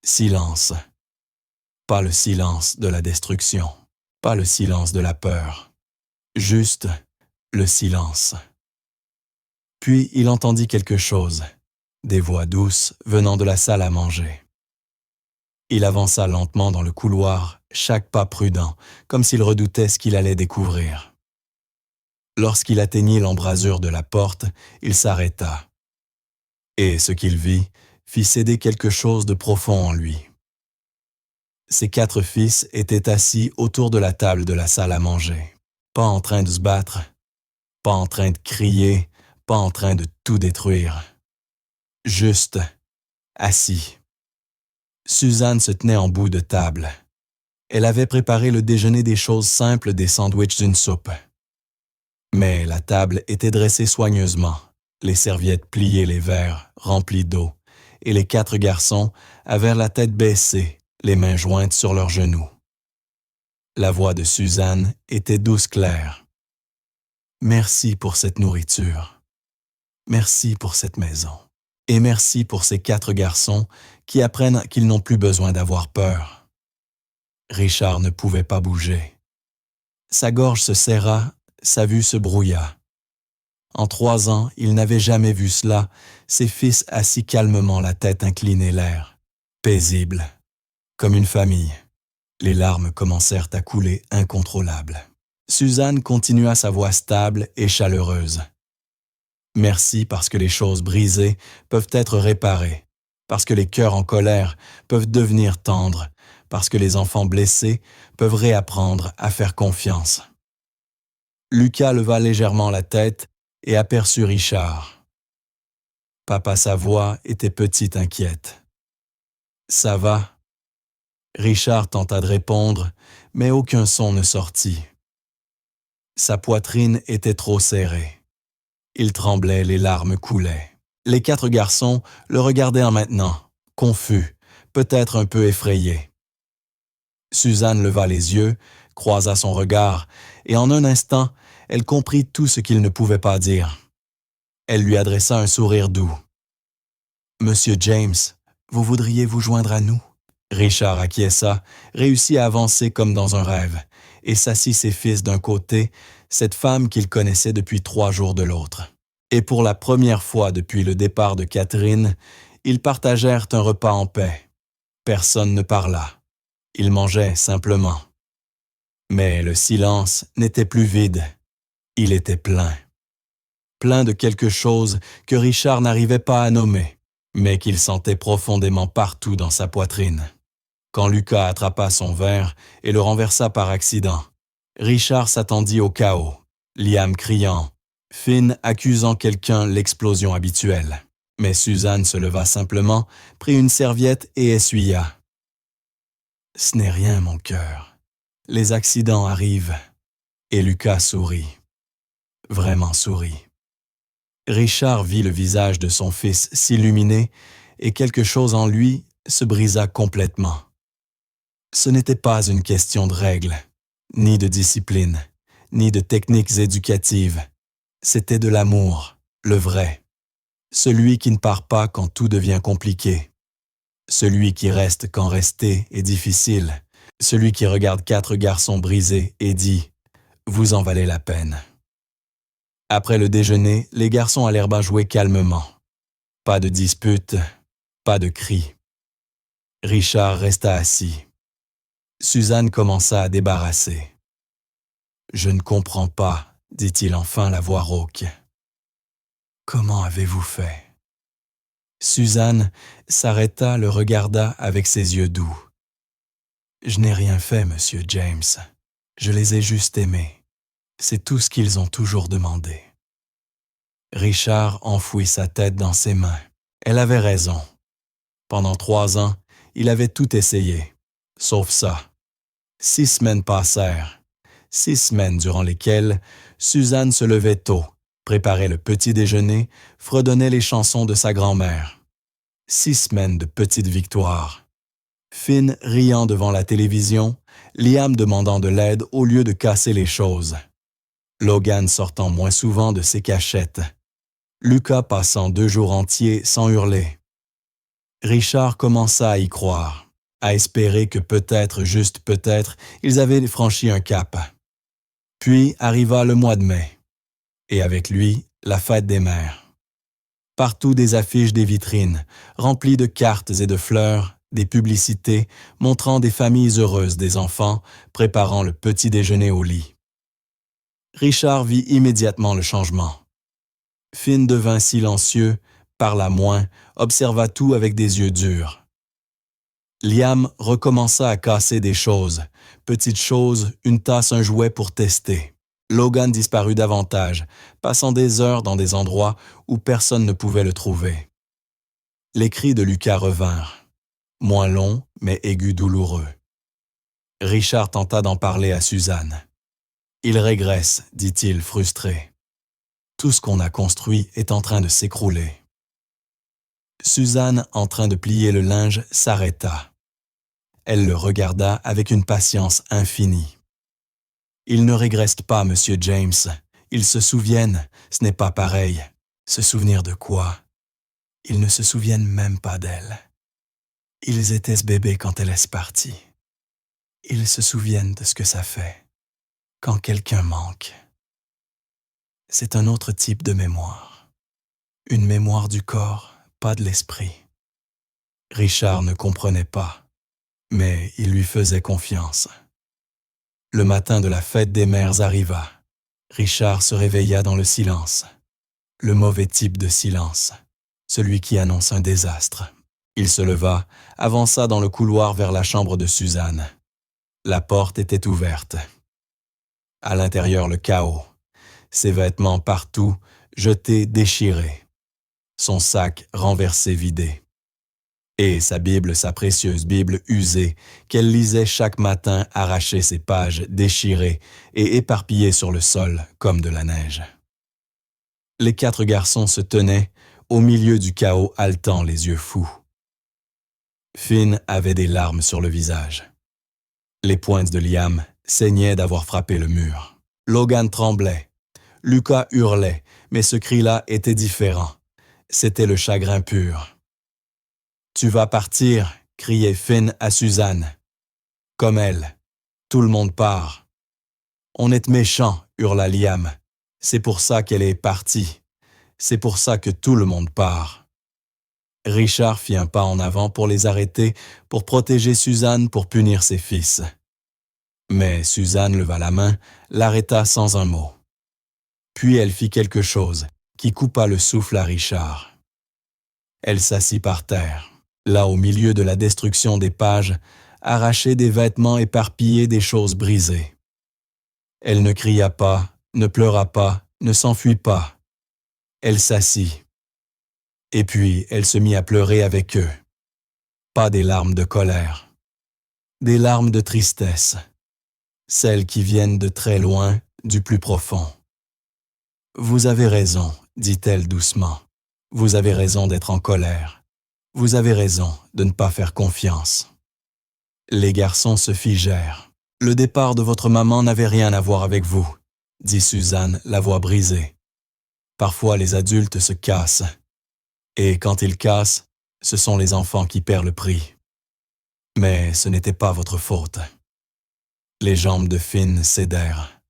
Silence. Pas le silence de la destruction, pas le silence de la peur, juste le silence. Puis il entendit quelque chose, des voix douces venant de la salle à manger. Il avança lentement dans le couloir, chaque pas prudent, comme s'il redoutait ce qu'il allait découvrir. Lorsqu'il atteignit l'embrasure de la porte, il s'arrêta. Et ce qu'il vit fit céder quelque chose de profond en lui. Ses 4 fils étaient assis autour de la table de la salle à manger, pas en train de se battre, pas en train de crier, pas en train de tout détruire. Juste assis. Suzanne se tenait en bout de table. Elle avait préparé le déjeuner des choses simples, des sandwichs d'une soupe. Mais la table était dressée soigneusement, Les serviettes pliaient les verres, remplis d'eau, et les 4 garçons avaient la tête baissée, les mains jointes sur leurs genoux. La voix de Suzanne était douce claire. « Merci pour cette nourriture. Merci pour cette maison. Et merci pour ces 4 garçons qui apprennent qu'ils n'ont plus besoin d'avoir peur. » Richard ne pouvait pas bouger. Sa gorge se serra, sa vue se brouilla. En 3 ans, il n'avait jamais vu cela, ses fils assis calmement la tête inclinée l'air, paisibles, comme une famille. Les larmes commencèrent à couler incontrôlables. Suzanne continua sa voix stable et chaleureuse. « Merci parce que les choses brisées peuvent être réparées, parce que les cœurs en colère peuvent devenir tendres, parce que les enfants blessés peuvent réapprendre à faire confiance. » Lucas leva légèrement la tête et aperçut Richard. Papa, sa voix était petite inquiète. « Ça va ?» Richard tenta de répondre, mais aucun son ne sortit. Sa poitrine était trop serrée. Il tremblait, les larmes coulaient. Les 4 garçons le regardèrent maintenant, confus, peut-être un peu effrayés. Suzanne leva les yeux, croisa son regard, et en un instant, elle comprit tout ce qu'il ne pouvait pas dire. Elle lui adressa un sourire doux. « Monsieur James, vous voudriez vous joindre à nous? » Richard acquiesça, réussit à avancer comme dans un rêve, et s'assit ses fils d'un côté, cette femme qu'il connaissait depuis 3 jours de l'autre. Et pour la première fois depuis le départ de Catherine, ils partagèrent un repas en paix. Personne ne parla. Ils mangeaient simplement. Mais le silence n'était plus vide. Il était plein. Plein de quelque chose que Richard n'arrivait pas à nommer, mais qu'il sentait profondément partout dans sa poitrine. Quand Lucas attrapa son verre et le renversa par accident, Richard s'attendit au chaos, Liam criant, Finn accusant quelqu'un l'explosion habituelle. Mais Suzanne se leva simplement, prit une serviette et essuya. « Ce n'est rien, mon cœur. Les accidents arrivent. » Et Lucas sourit. Vraiment sourit. Richard vit le visage de son fils s'illuminer et quelque chose en lui se brisa complètement. Ce n'était pas une question de règles, ni de discipline, ni de techniques éducatives. C'était de l'amour, le vrai. Celui qui ne part pas quand tout devient compliqué. Celui qui reste quand rester est difficile. Celui qui regarde 4 garçons brisés et dit « Vous en valez la peine ». Après le déjeuner, les garçons allèrent bas jouer calmement. Pas de dispute, pas de cris. Richard resta assis. Suzanne commença à débarrasser. « Je ne comprends pas, » dit-il enfin la voix rauque. « Comment avez-vous fait ?» Suzanne s'arrêta, le regarda avec ses yeux doux. « Je n'ai rien fait, monsieur James. Je les ai juste aimés. C'est tout ce qu'ils ont toujours demandé. » Richard enfouit sa tête dans ses mains. Elle avait raison. Pendant 3 ans, il avait tout essayé, sauf ça. 6 semaines passèrent. 6 semaines durant lesquelles Suzanne se levait tôt, préparait le petit déjeuner, fredonnait les chansons de sa grand-mère. 6 semaines de petites victoires. Finn riant devant la télévision, Liam demandant de l'aide au lieu de casser les choses. Logan sortant moins souvent de ses cachettes. Lucas passant 2 jours entiers sans hurler. Richard commença à y croire, à espérer que peut-être, juste peut-être, ils avaient franchi un cap. Puis arriva le mois de mai, et avec lui, la fête des mères. Partout des affiches, des vitrines, remplies de cartes et de fleurs, des publicités montrant des familles heureuses des enfants préparant le petit déjeuner au lit. Richard vit immédiatement le changement. Finn devint silencieux, parla moins, observa tout avec des yeux durs. Liam recommença à casser des choses, petites choses, une tasse, un jouet pour tester. Logan disparut davantage, passant des heures dans des endroits où personne ne pouvait le trouver. Les cris de Lucas revinrent, moins longs mais aigus douloureux. Richard tenta d'en parler à Suzanne. « Il régresse, dit-il frustré. Tout ce qu'on a construit est en train de s'écrouler. Suzanne, en train de plier le linge, s'arrêta. Elle le regarda avec une patience infinie. « Ils ne régressent pas, monsieur James. Ils se souviennent, ce n'est pas pareil. Se souvenir de quoi? Ils ne se souviennent même pas d'elle. Ils étaient ce bébé quand elle est partie. Ils se souviennent de ce que ça fait, quand quelqu'un manque. C'est un autre type de mémoire. Une mémoire du corps, pas de l'esprit. » Richard ne comprenait pas, mais il lui faisait confiance. Le matin de la fête des mères arriva. Richard se réveilla dans le silence. Le mauvais type de silence, celui qui annonce un désastre. Il se leva, avança dans le couloir vers la chambre de Suzanne. La porte était ouverte. À l'intérieur, le chaos. Ses vêtements partout, jetés, déchirés. Son sac renversé, vidé. Et sa Bible, sa précieuse Bible usée, qu'elle lisait chaque matin, arracher ses pages, déchirées et éparpillées sur le sol comme de la neige. Les 4 garçons se tenaient, au milieu du chaos, haletant, les yeux fous. Finn avait des larmes sur le visage. Les pointes de Liam saignaient d'avoir frappé le mur. Logan tremblait. Lucas hurlait, mais ce cri-là était différent. C'était le chagrin pur. « Tu vas partir !» criait Finn à Suzanne. « Comme elle. Tout le monde part. »« On est méchants !» hurla Liam. « C'est pour ça qu'elle est partie. C'est pour ça que tout le monde part. » Richard fit un pas en avant pour les arrêter, pour protéger Suzanne, pour punir ses fils. Mais Suzanne leva la main, l'arrêta sans un mot. Puis elle fit quelque chose qui coupa le souffle à Richard. Elle s'assit par terre, là au milieu de la destruction des pages, arrachée des vêtements éparpillés, des choses brisées. Elle ne cria pas, ne pleura pas, ne s'enfuit pas. Elle s'assit. Et puis elle se mit à pleurer avec eux. Pas des larmes de colère, des larmes de tristesse, celles qui viennent de très loin, du plus profond. « Vous avez raison, dit-elle doucement. Vous avez raison d'être en colère. Vous avez raison de ne pas faire confiance. » Les garçons se figèrent. « Le départ de votre maman n'avait rien à voir avec vous, » dit Suzanne, la voix brisée. « Parfois les adultes se cassent. Et quand ils cassent, ce sont les enfants qui perdent le prix. Mais ce n'était pas votre faute. » Les jambes de Finn cédèrent.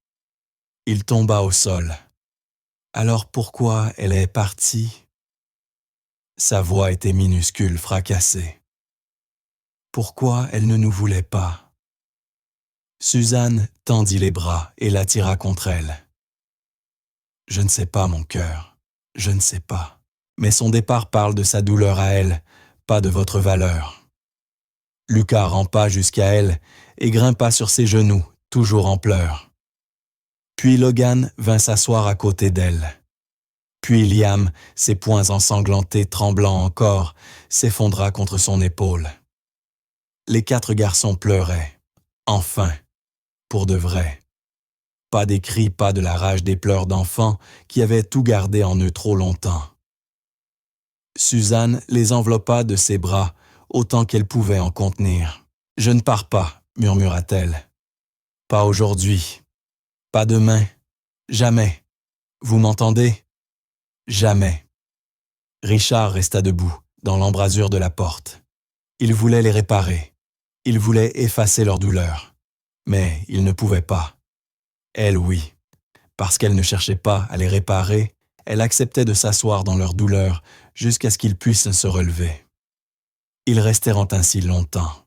Il tomba au sol. Alors pourquoi elle est partie? Sa voix était minuscule, fracassée. Pourquoi elle ne nous voulait pas? Suzanne tendit les bras et l'attira contre elle. Je ne sais pas, mon cœur, je ne sais pas. Mais son départ parle de sa douleur à elle, pas de votre valeur. Lucas rampa jusqu'à elle et grimpa sur ses genoux, toujours en pleurs. Puis Logan vint s'asseoir à côté d'elle. Puis Liam, ses poings ensanglantés, tremblant encore, s'effondra contre son épaule. Les 4 garçons pleuraient. Enfin, pour de vrai. Pas des cris, pas de la rage des pleurs d'enfants qui avaient tout gardé en eux trop longtemps. Suzanne les enveloppa de ses bras, autant qu'elle pouvait en contenir. « Je ne pars pas, » murmura-t-elle. « Pas aujourd'hui. Pas demain. Jamais. Vous m'entendez? Jamais. » Richard resta debout, dans l'embrasure de la porte. Il voulait les réparer. Il voulait effacer leur douleur. Mais il ne pouvait pas. Elle, oui. Parce qu'elle ne cherchait pas à les réparer, elle acceptait de s'asseoir dans leur douleur jusqu'à ce qu'ils puissent se relever. Ils restèrent ainsi longtemps.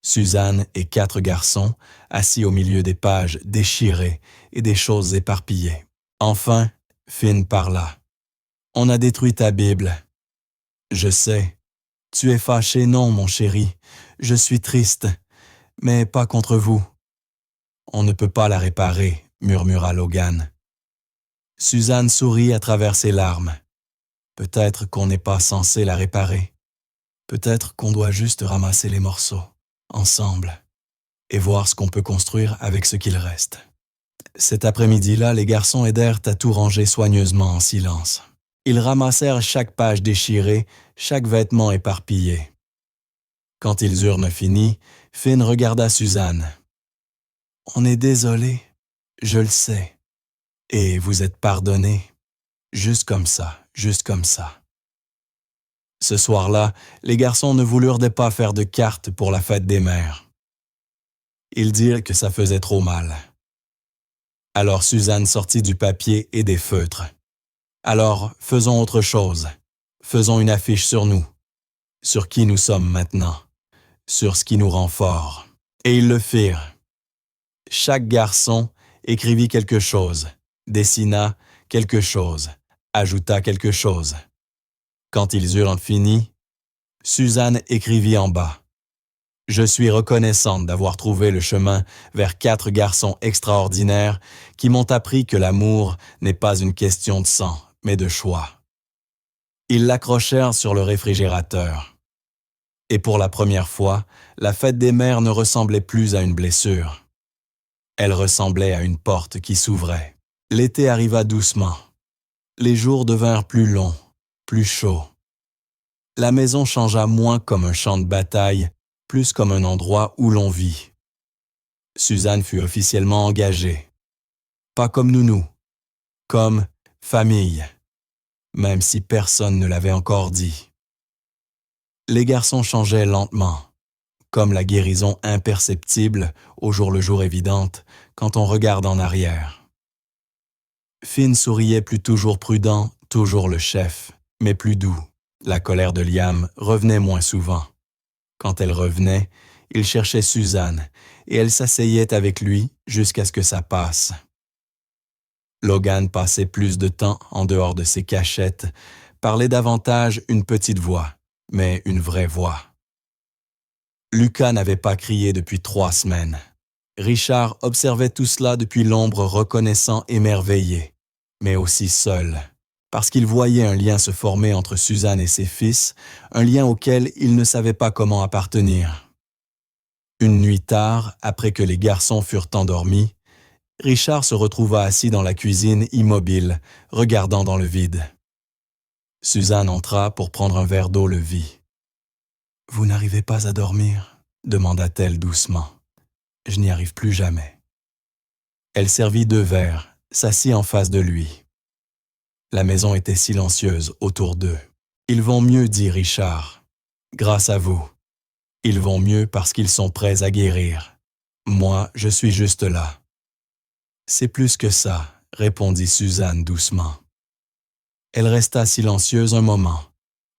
Suzanne et 4 garçons, assis au milieu des pages déchirées et des choses éparpillées. Enfin, Finn parla. « On a détruit ta Bible. »« Je sais. Tu es fâché, non, mon chéri. Je suis triste, mais pas contre vous. »« On ne peut pas la réparer, » murmura Logan. Suzanne sourit à travers ses larmes. « Peut-être qu'on n'est pas censé la réparer. Peut-être qu'on doit juste ramasser les morceaux, ensemble, et voir ce qu'on peut construire avec ce qu'il reste. » Cet après-midi-là, les garçons aidèrent à tout ranger soigneusement en silence. Ils ramassèrent chaque page déchirée, chaque vêtement éparpillé. Quand ils eurent fini, Finn regarda Suzanne. « On est désolé, je le sais. Et vous êtes pardonnés. Juste comme ça, juste comme ça. » Ce soir-là, les garçons ne voulurent pas faire de cartes pour la fête des mères. Ils dirent que ça faisait trop mal. Alors Suzanne sortit du papier et des feutres. Alors, faisons autre chose. Faisons une affiche sur nous. Sur qui nous sommes maintenant. Sur ce qui nous rend forts. Et ils le firent. Chaque garçon écrivit quelque chose, dessina quelque chose, ajouta quelque chose. Quand ils eurent fini, Suzanne écrivit en bas. « Je suis reconnaissante d'avoir trouvé le chemin vers 4 garçons extraordinaires qui m'ont appris que l'amour n'est pas une question de sang, mais de choix. » Ils l'accrochèrent sur le réfrigérateur. Et pour la première fois, la fête des mères ne ressemblait plus à une blessure. Elle ressemblait à une porte qui s'ouvrait. L'été arriva doucement. Les jours devinrent plus longs, plus chauds. La maison changea moins comme un champ de bataille, plus comme un endroit où l'on vit. Suzanne fut officiellement engagée. Pas comme nounou, comme famille, même si personne ne l'avait encore dit. Les garçons changeaient lentement, comme la guérison imperceptible, au jour le jour évidente, quand on regarde en arrière. Finn souriait plus toujours prudent, toujours le chef, mais plus doux. La colère de Liam revenait moins souvent. Quand elle revenait, il cherchait Suzanne et elle s'asseyait avec lui jusqu'à ce que ça passe. Logan passait plus de temps en dehors de ses cachettes, parlait davantage une petite voix, mais une vraie voix. Lucas n'avait pas crié depuis 3 semaines. Richard observait tout cela depuis l'ombre reconnaissant émerveillé, mais aussi seul, parce qu'il voyait un lien se former entre Suzanne et ses fils, un lien auquel il ne savait pas comment appartenir. Une nuit tard, après que les garçons furent endormis, Richard se retrouva assis dans la cuisine immobile, regardant dans le vide. Suzanne entra pour prendre un verre d'eau le vit. « Vous n'arrivez pas à dormir ?» demanda-t-elle doucement. « Je n'y arrive plus jamais. » Elle servit 2 verres, s'assit en face de lui. La maison était silencieuse autour d'eux. « Ils vont mieux, dit Richard. Grâce à vous. Ils vont mieux parce qu'ils sont prêts à guérir. Moi, je suis juste là. » « C'est plus que ça, » répondit Suzanne doucement. Elle resta silencieuse un moment,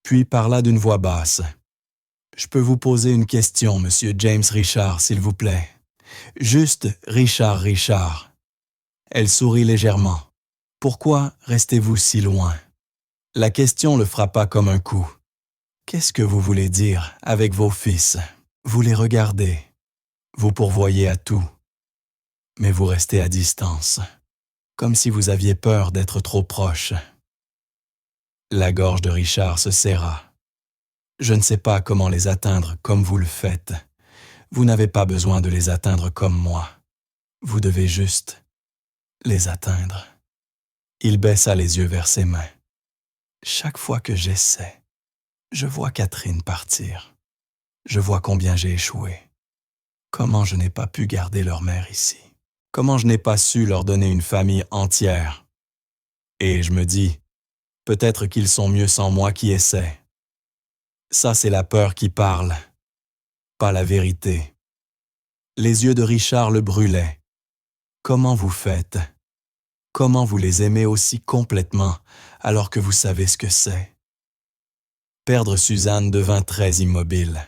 puis parla d'une voix basse. « Je peux vous poser une question, Monsieur James Richard, s'il vous plaît. Juste Richard. » Elle sourit légèrement. « Pourquoi restez-vous si loin? » La question le frappa comme un coup. « Qu'est-ce que vous voulez dire avec vos fils? Vous les regardez. Vous pourvoyez à tout. Mais vous restez à distance, comme si vous aviez peur d'être trop proche. » La gorge de Richard se serra. « Je ne sais pas comment les atteindre comme vous le faites. Vous n'avez pas besoin de les atteindre comme moi. Vous devez juste les atteindre. » Il baissa les yeux vers ses mains. « Chaque fois que j'essaie, je vois Catherine partir. Je vois combien j'ai échoué. Comment je n'ai pas pu garder leur mère ici. Comment je n'ai pas su leur donner une famille entière. Et je me dis, peut-être qu'ils sont mieux sans moi qui essaie. Ça, c'est la peur qui parle, pas la vérité. » Les yeux de Richard le brûlaient. « Comment vous faites? Comment vous les aimez aussi complètement alors que vous savez ce que c'est? » Perdre Suzanne devint très immobile.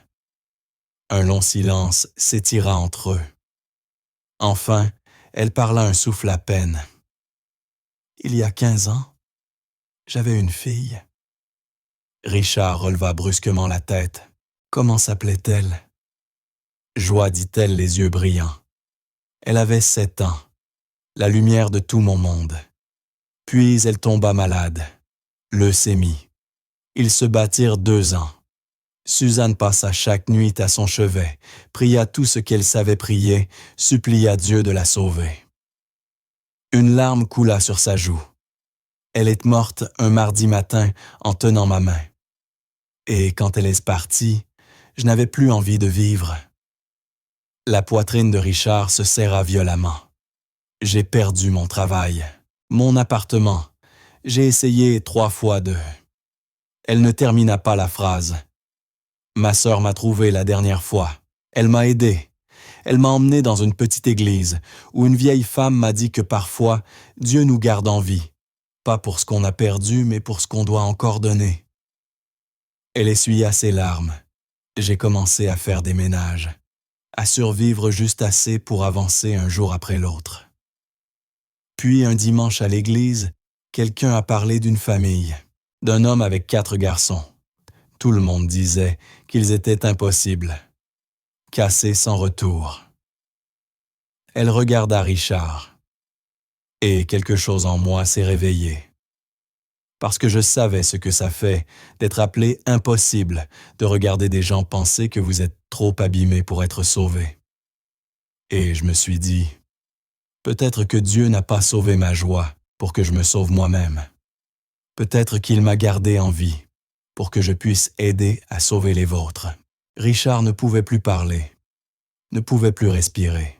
Un long silence s'étira entre eux. Enfin, elle parla un souffle à peine. « Il y a 15 ans, j'avais une fille. » Richard releva brusquement la tête. « Comment s'appelait-elle? » « Joie, dit-elle, les yeux brillants. Elle avait 7 ans, la lumière de tout mon monde. Puis elle tomba malade, leucémie. Ils se battirent 2 ans. Suzanne passa chaque nuit à son chevet, pria tout ce qu'elle savait prier, supplia Dieu de la sauver. Une larme coula sur sa joue. Elle est morte un mardi matin en tenant ma main. Et quand elle est partie, je n'avais plus envie de vivre. La poitrine de Richard se serra violemment. J'ai perdu mon travail, mon appartement. J'ai essayé 3 fois de... Elle ne termina pas la phrase. Ma sœur m'a trouvé la dernière fois. Elle m'a aidé. Elle m'a emmené dans une petite église où une vieille femme m'a dit que parfois, Dieu nous garde en vie. Pas pour ce qu'on a perdu, mais pour ce qu'on doit encore donner. Elle essuya ses larmes. J'ai commencé à faire des ménages, à survivre juste assez pour avancer un jour après l'autre. Puis un dimanche à l'église, quelqu'un a parlé d'une famille, d'un homme avec 4 garçons. Tout le monde disait qu'ils étaient impossibles, cassés sans retour. Elle regarda Richard, et quelque chose en moi s'est réveillé. Parce que je savais ce que ça fait d'être appelé impossible, de regarder des gens penser que vous êtes trop abîmés pour être sauvés. Et je me suis dit, peut-être que Dieu n'a pas sauvé ma joie pour que je me sauve moi-même. Peut-être qu'il m'a gardé en vie pour que je puisse aider à sauver les vôtres. Richard ne pouvait plus parler, ne pouvait plus respirer.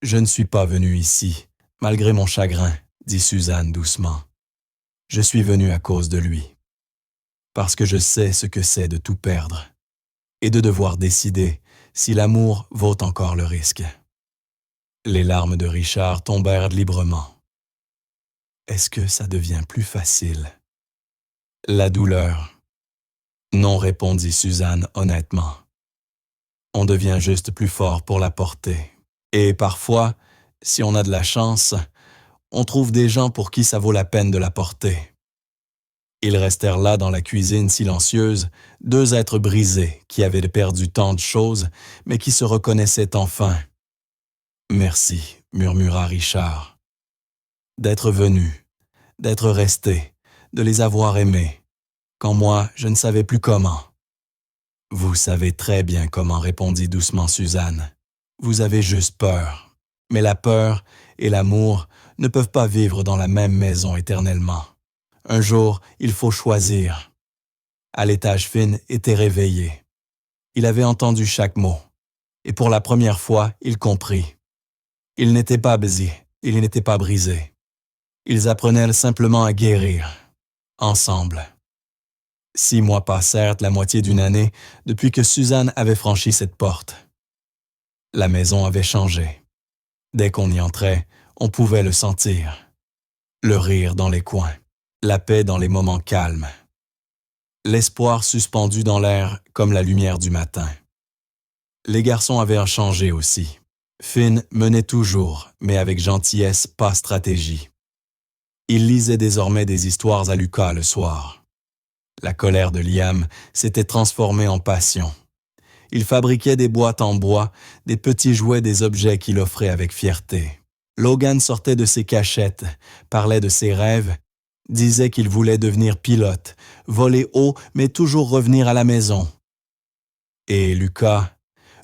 Je ne suis pas venu ici, malgré mon chagrin, dit Suzanne doucement. Je suis venu à cause de lui, parce que je sais ce que c'est de tout perdre et de devoir décider si l'amour vaut encore le risque. Les larmes de Richard tombèrent librement. Est-ce que ça devient plus facile? La douleur. Non, répondit Suzanne honnêtement. On devient juste plus fort pour la porter. Et parfois, si on a de la chance, on trouve des gens pour qui ça vaut la peine de la porter. Ils restèrent là dans la cuisine silencieuse, 2 êtres brisés qui avaient perdu tant de choses, mais qui se reconnaissaient enfin. « Merci », murmura Richard. « D'être venu, d'être resté, de les avoir aimés, quand moi, je ne savais plus comment. » « Vous savez très bien comment, répondit doucement Suzanne. Vous avez juste peur. Mais la peur et l'amour ne peuvent pas vivre dans la même maison éternellement. Un jour, il faut choisir. » À l'étage, Finn était réveillé. Il avait entendu chaque mot. Et pour la première fois, il comprit. Ils n'étaient pas baisés, ils n'étaient pas brisés. Ils apprenaient simplement à guérir, ensemble. 6 mois passèrent, la moitié d'une année, depuis que Suzanne avait franchi cette porte. La maison avait changé. Dès qu'on y entrait, on pouvait le sentir. Le rire dans les coins, la paix dans les moments calmes. L'espoir suspendu dans l'air comme la lumière du matin. Les garçons avaient changé aussi. Finn menait toujours, mais avec gentillesse, pas stratégie. Il lisait désormais des histoires à Lucas le soir. La colère de Liam s'était transformée en passion. Il fabriquait des boîtes en bois, des petits jouets, des objets qu'il offrait avec fierté. Logan sortait de ses cachettes, parlait de ses rêves, disait qu'il voulait devenir pilote, voler haut mais toujours revenir à la maison. Et Lucas,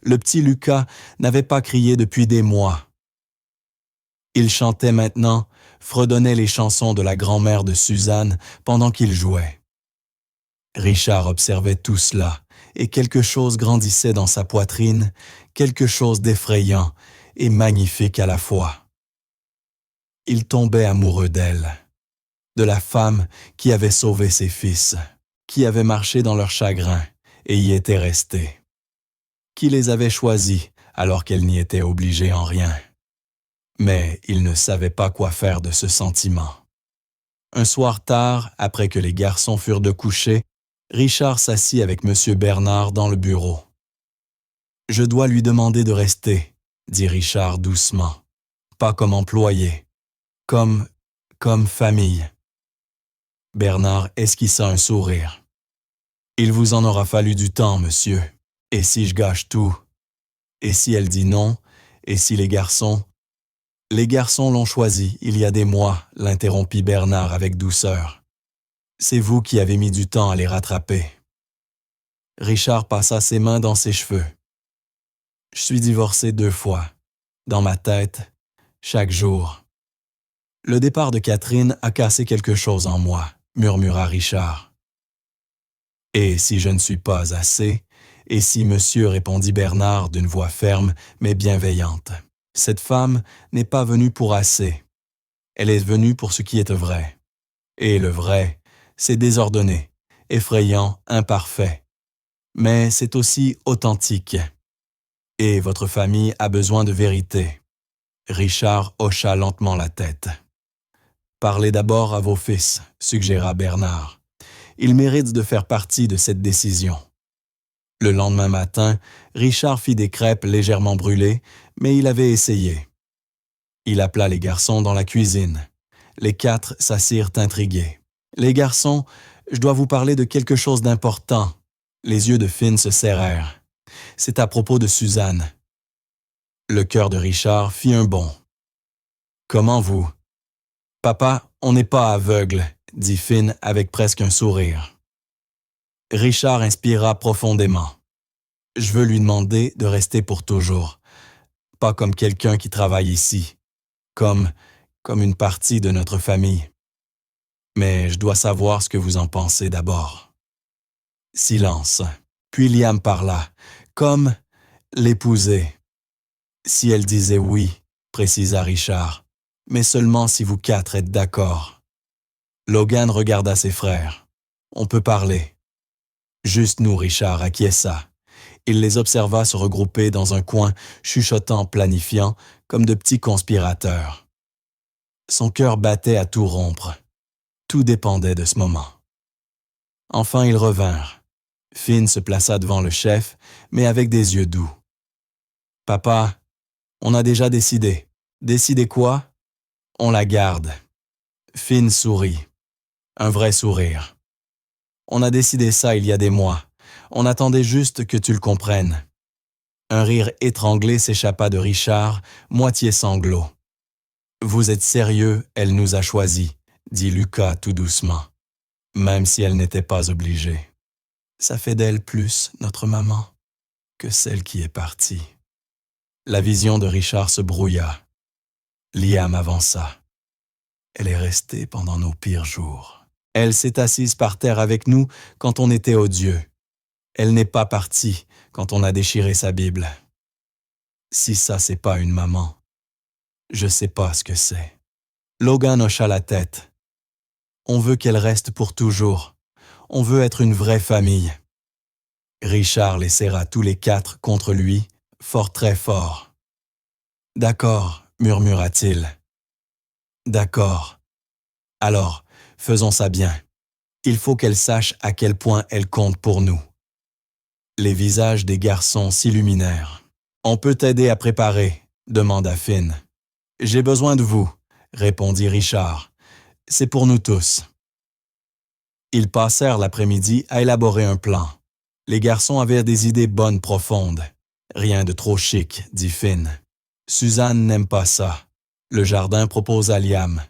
le petit Lucas, n'avait pas crié depuis des mois. Il chantait maintenant, fredonnait les chansons de la grand-mère de Suzanne pendant qu'il jouait. Richard observait tout cela, et quelque chose grandissait dans sa poitrine, quelque chose d'effrayant et magnifique à la fois. Il tombait amoureux d'elle, de la femme qui avait sauvé ses fils, qui avait marché dans leur chagrin et y était restée, qui les avait choisis alors qu'elle n'y était obligée en rien. Mais il ne savait pas quoi faire de ce sentiment. Un soir tard, après que les garçons furent de coucher, Richard s'assit avec M. Bernard dans le bureau. « Je dois lui demander de rester, » dit Richard doucement. « Pas comme employé, comme famille. » Bernard esquissa un sourire. « Il vous en aura fallu du temps, monsieur. Et si je gâche tout? Et si elle dit non? Et si les garçons... » « Les garçons l'ont choisi il y a des mois, » l'interrompit Bernard avec douceur. « C'est vous qui avez mis du temps à les rattraper. » Richard passa ses mains dans ses cheveux. « Je suis divorcé 2 fois. Dans ma tête, chaque jour. Le départ de Catherine a cassé quelque chose en moi, murmura Richard. Et si je ne suis pas assez, et si monsieur, répondit Bernard d'une voix ferme mais bienveillante, cette femme n'est pas venue pour assez. Elle est venue pour ce qui est vrai. Et le vrai, c'est désordonné, effrayant, imparfait. Mais c'est aussi authentique. Et votre famille a besoin de vérité. Richard hocha lentement la tête. Parlez d'abord à vos fils, suggéra Bernard. Ils méritent de faire partie de cette décision. Le lendemain matin, Richard fit des crêpes légèrement brûlées, mais il avait essayé. Il appela les garçons dans la cuisine. Les 4 s'assirent intrigués. « Les garçons, je dois vous parler de quelque chose d'important. » Les yeux de Finn se serrèrent. C'est à propos de Suzanne. Le cœur de Richard fit un bond. « Comment vous? »« Papa, on n'est pas aveugle, » dit Finn avec presque un sourire. Richard inspira profondément. « Je veux lui demander de rester pour toujours. Pas comme quelqu'un qui travaille ici. Comme une partie de notre famille. Mais je dois savoir ce que vous en pensez d'abord. » Silence. Puis Liam parla. « Comme l'épouser. » « Si elle disait oui, » précisa Richard, « mais seulement si vous 4 êtes d'accord. » Logan regarda ses frères. « On peut parler. » Juste nous, Richard acquiesça. Il les observa se regrouper dans un coin, chuchotant, planifiant, comme de petits conspirateurs. Son cœur battait à tout rompre. Tout dépendait de ce moment. Enfin, ils revinrent. Finn se plaça devant le chef, mais avec des yeux doux. « Papa, on a déjà décidé. » « Décidé quoi? » « On la garde. » Finn sourit. Un vrai sourire. « On a décidé ça il y a des mois. On attendait juste que tu le comprennes. » Un rire étranglé s'échappa de Richard, moitié sanglot. « Vous êtes sérieux, elle nous a choisis, » dit Lucas tout doucement, même si elle n'était pas obligée. Ça fait d'elle plus notre maman que celle qui est partie. La vision de Richard se brouilla. Liam avança. Elle est restée pendant nos pires jours. Elle s'est assise par terre avec nous quand on était odieux. Elle n'est pas partie quand on a déchiré sa Bible. Si ça, c'est pas une maman, je sais pas ce que c'est. Logan hocha la tête. On veut qu'elle reste pour toujours. On veut être une vraie famille. Richard les serra tous les 4 contre lui, fort très fort. D'accord, murmura-t-il. D'accord. Alors, faisons ça bien. Il faut qu'elle sache à quel point elle compte pour nous. Les visages des garçons s'illuminèrent. « On peut t'aider à préparer ?» demanda Finn. « J'ai besoin de vous » répondit Richard. « C'est pour nous tous. » Ils passèrent l'après-midi à élaborer un plan. Les garçons avaient des idées bonnes profondes. « Rien de trop chic » dit Finn. « Suzanne n'aime pas ça. » Le jardin propose à Liam,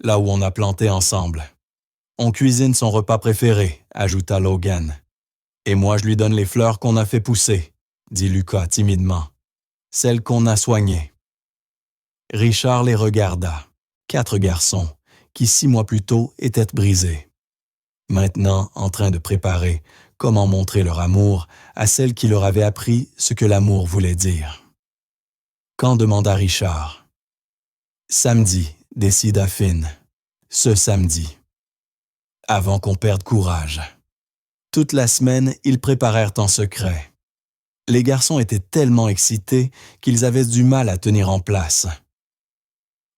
là où on a planté ensemble. « On cuisine son repas préféré » ajouta Logan. « Et moi je lui donne les fleurs qu'on a fait pousser » dit Lucas timidement. « Celles qu'on a soignées. » Richard les regarda. 4 garçons, qui 6 mois plus tôt étaient brisés. Maintenant en train de préparer comment montrer leur amour à celle qui leur avait appris ce que l'amour voulait dire. « Quand » demanda Richard. « Samedi » décida Finn. « Ce samedi. » Avant qu'on perde courage. Toute la semaine, ils préparèrent en secret. Les garçons étaient tellement excités qu'ils avaient du mal à tenir en place.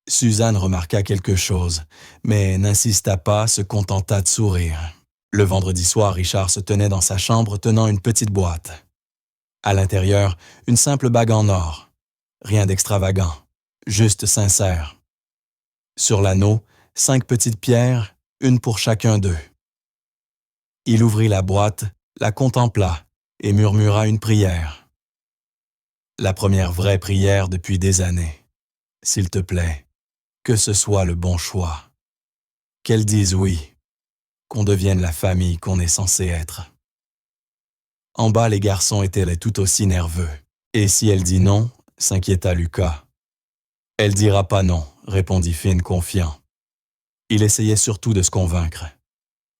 Suzanne remarqua quelque chose, mais n'insista pas, se contenta de sourire. Le vendredi soir, Richard se tenait dans sa chambre tenant une petite boîte. À l'intérieur, une simple bague en or. Rien d'extravagant, juste sincère. Sur l'anneau, 5 petites pierres, une pour chacun d'eux. Il ouvrit la boîte, la contempla et murmura une prière. La première vraie prière depuis des années. S'il te plaît, que ce soit le bon choix. Qu'elle dise oui, qu'on devienne la famille qu'on est censé être. En bas, les garçons étaient tout aussi nerveux. Et si elle dit non, s'inquiéta Lucas. Elle dira pas non, répondit Finn confiant. Il essayait surtout de se convaincre.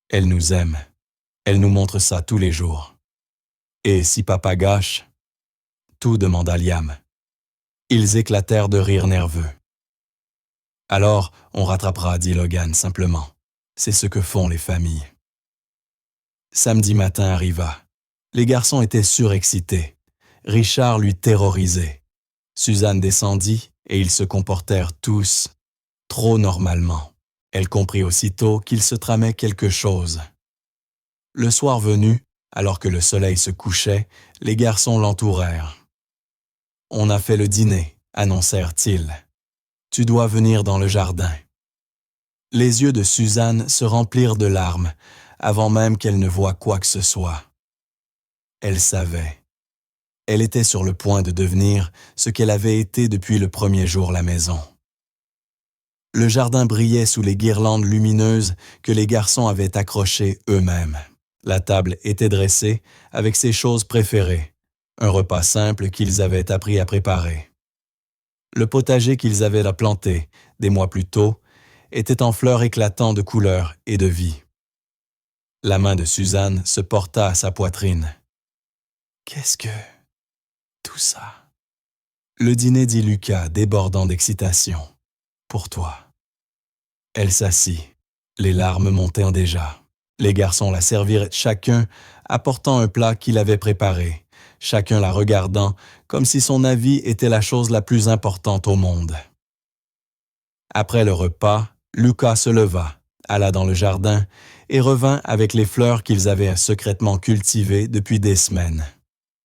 Elle nous aime. Elle nous montre ça tous les jours. Et si papa gâche? Tout, demanda Liam. Ils éclatèrent de rire nerveux. Alors, on rattrapera, dit Logan simplement. C'est ce que font les familles. Samedi matin arriva. Les garçons étaient surexcités. Richard lui terrorisait. Suzanne descendit et ils se comportèrent tous trop normalement. Elle comprit aussitôt qu'il se tramait quelque chose. Le soir venu, alors que le soleil se couchait, les garçons l'entourèrent. « On a fait le dîner », annoncèrent-ils. « Tu dois venir dans le jardin. » Les yeux de Suzanne se remplirent de larmes, avant même qu'elle ne voie quoi que ce soit. Elle savait. Elle était sur le point de devenir ce qu'elle avait été depuis le premier jour à la maison. Le jardin brillait sous les guirlandes lumineuses que les garçons avaient accrochées eux-mêmes. La table était dressée avec ses choses préférées, un repas simple qu'ils avaient appris à préparer. Le potager qu'ils avaient planté des mois plus tôt était en fleurs éclatant de couleurs et de vie. La main de Suzanne se porta à sa poitrine. « Qu'est-ce que... tout ça ?» Le dîner, dit Lucas, débordant d'excitation. « Pour toi. » Elle s'assit. Les larmes montaient déjà. Les garçons la servirent chacun, apportant un plat qu'il avait préparé, chacun la regardant comme si son avis était la chose la plus importante au monde. Après le repas, Lucas se leva, alla dans le jardin et revint avec les fleurs qu'ils avaient secrètement cultivées depuis des semaines.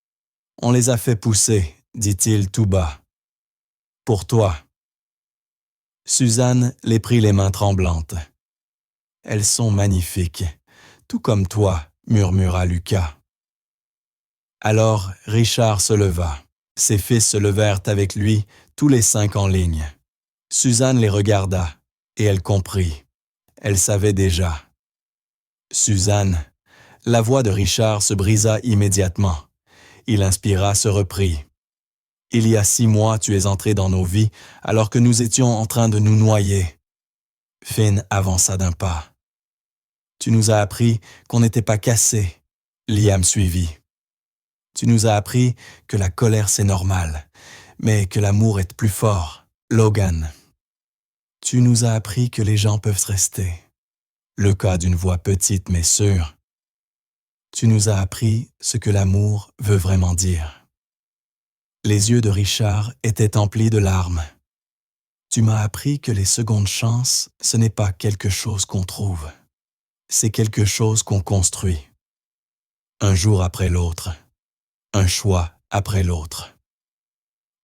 « On les a fait pousser, » dit-il tout bas. « Pour toi. » Suzanne les prit les mains tremblantes. « Elles sont magnifiques, tout comme toi, » murmura Lucas. Alors Richard se leva. Ses fils se levèrent avec lui, tous les 5 en ligne. Suzanne les regarda, et elle comprit. Elle savait déjà. « Suzanne !» La voix de Richard se brisa immédiatement. Il inspira, se reprit. « Il y a 6 mois, tu es entré dans nos vies alors que nous étions en train de nous noyer. » Finn avança d'un pas. « Tu nous as appris qu'on n'était pas cassés. » Liam suivit. « Tu nous as appris que la colère c'est normal, mais que l'amour est plus fort. » Logan. « Tu nous as appris que les gens peuvent rester. » Le cas d'une voix petite mais sûre. « Tu nous as appris ce que l'amour veut vraiment dire. » Les yeux de Richard étaient emplis de larmes. « Tu m'as appris que les secondes chances, ce n'est pas quelque chose qu'on trouve. C'est quelque chose qu'on construit. Un jour après l'autre. Un choix après l'autre. »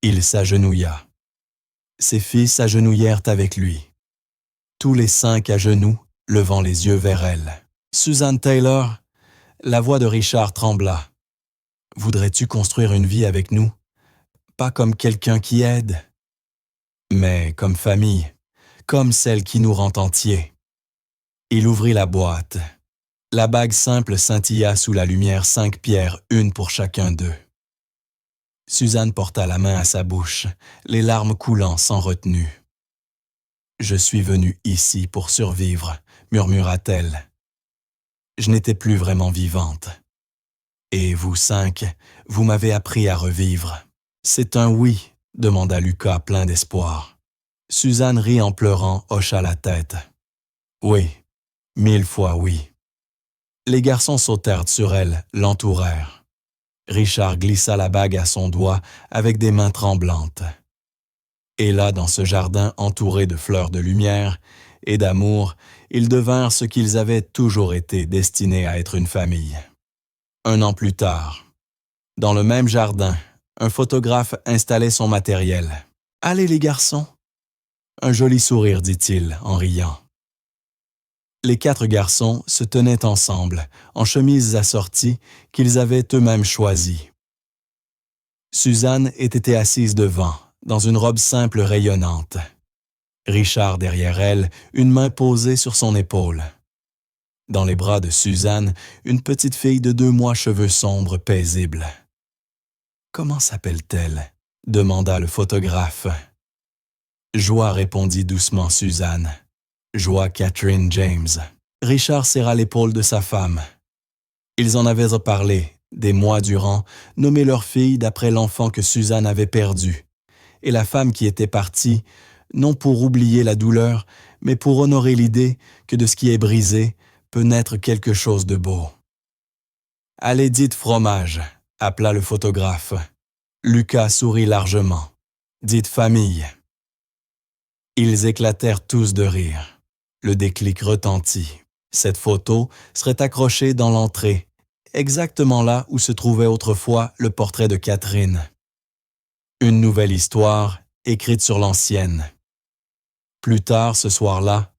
Il s'agenouilla. Ses fils s'agenouillèrent avec lui. Tous les 5 à genoux, levant les yeux vers elle. « Suzanne Taylor !» La voix de Richard trembla. « Voudrais-tu construire une vie avec nous? Pas comme quelqu'un qui aide, mais comme famille, comme celle qui nous rend entiers. » Il ouvrit la boîte. La bague simple scintilla sous la lumière 5 pierres, une pour chacun d'eux. Suzanne porta la main à sa bouche, les larmes coulant sans retenue. « Je suis venue ici pour survivre, » murmura-t-elle. « Je n'étais plus vraiment vivante. Et vous 5, vous m'avez appris à revivre. » « C'est un oui, » demanda Lucas plein d'espoir. Suzanne rit en pleurant, hocha la tête. « Oui, 1000 fois oui. » Les garçons sautèrent sur elle, l'entourèrent. Richard glissa la bague à son doigt avec des mains tremblantes. Et là, dans ce jardin entouré de fleurs de lumière et d'amour, ils devinrent ce qu'ils avaient toujours été, destinés à être une famille. 1 an plus tard, dans le même jardin, un photographe installait son matériel. « Allez les garçons !» Un joli sourire, dit-il, en riant. Les 4 garçons se tenaient ensemble, en chemises assorties qu'ils avaient eux-mêmes choisies. Suzanne était assise devant, dans une robe simple rayonnante. Richard derrière elle, une main posée sur son épaule. Dans les bras de Suzanne, une petite fille de 2 mois, cheveux sombres, paisibles. « Comment s'appelle-t-elle » demanda le photographe. Joie, répondit doucement Suzanne. Joie Catherine James. Richard serra l'épaule de sa femme. Ils en avaient reparlé, des mois durant, nommé leur fille d'après l'enfant que Suzanne avait perdu, et la femme qui était partie, non pour oublier la douleur, mais pour honorer l'idée que de ce qui est brisé peut naître quelque chose de beau. « Allez, dites fromage », appela le photographe. Lucas sourit largement. « Dites famille ». Ils éclatèrent tous de rire. Le déclic retentit. Cette photo serait accrochée dans l'entrée, exactement là où se trouvait autrefois le portrait de Catherine. Une nouvelle histoire, écrite sur l'ancienne. Plus tard ce soir-là,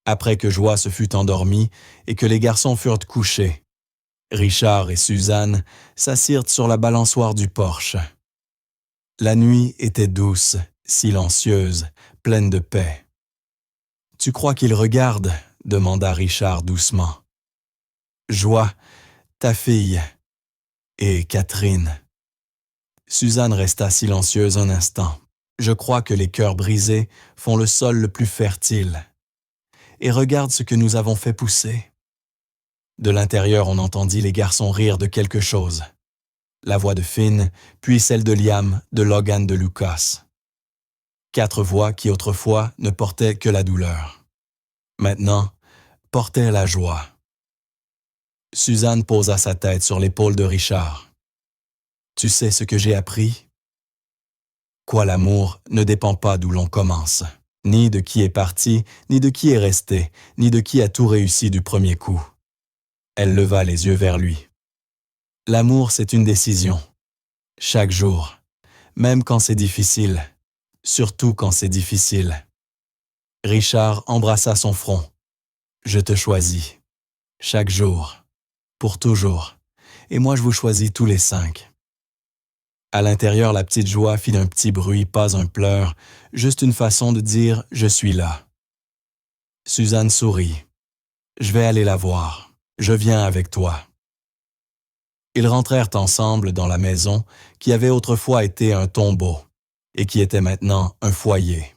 après que Joie se fut endormie et que les garçons furent couchés, Richard et Suzanne s'assirent sur la balançoire du porche. La nuit était douce, silencieuse, pleine de paix. « Tu crois qu'il regarde ?» demanda Richard doucement. « Joie, ta fille, et Catherine. » Suzanne resta silencieuse un instant. « Je crois que les cœurs brisés font le sol le plus fertile. Et regarde ce que nous avons fait pousser. » De l'intérieur, on entendit les garçons rire de quelque chose. La voix de Finn, puis celle de Liam, de Logan, de Lucas. 4 voix qui autrefois ne portaient que la douleur. Maintenant, portaient la joie. Suzanne posa sa tête sur l'épaule de Richard. « Tu sais ce que j'ai appris? Quoi, l'amour ne dépend pas d'où l'on commence, ni de qui est parti, ni de qui est resté, ni de qui a tout réussi du premier coup. » Elle leva les yeux vers lui. « L'amour, c'est une décision. Chaque jour, même quand c'est difficile, surtout quand c'est difficile. » Richard embrassa son front. « Je te choisis. Chaque jour. Pour toujours. Et moi je vous choisis tous les 5. » À l'intérieur, la petite Joie fit un petit bruit, pas un pleur, juste une façon de dire « je suis là ». Suzanne sourit. « Je vais aller la voir. Je viens avec toi. » Ils rentrèrent ensemble dans la maison qui avait autrefois été un tombeau et qui était maintenant un foyer.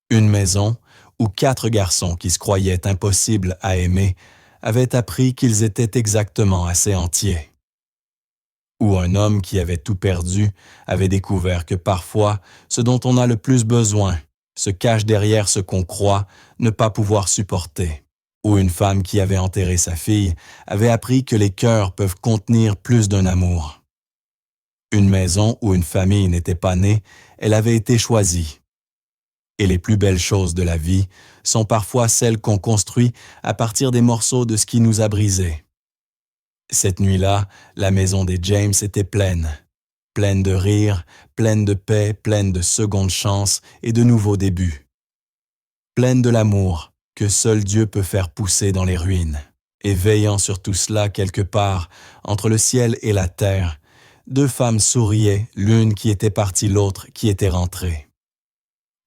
Une maison où 4 garçons qui se croyaient impossibles à aimer avaient appris qu'ils étaient exactement assez entiers. Où un homme qui avait tout perdu avait découvert que parfois, ce dont on a le plus besoin se cache derrière ce qu'on croit ne pas pouvoir supporter. Où une femme qui avait enterré sa fille avait appris que les cœurs peuvent contenir plus d'un amour. Une maison où une famille n'était pas née, elle avait été choisie. Et les plus belles choses de la vie sont parfois celles qu'on construit à partir des morceaux de ce qui nous a brisés. Cette nuit-là, la maison des James était pleine. Pleine de rire, pleine de paix, pleine de secondes chances et de nouveaux débuts. Pleine de l'amour que seul Dieu peut faire pousser dans les ruines. Et veillant sur tout cela quelque part, entre le ciel et la terre, 2 femmes souriaient, l'une qui était partie, l'autre qui était rentrée.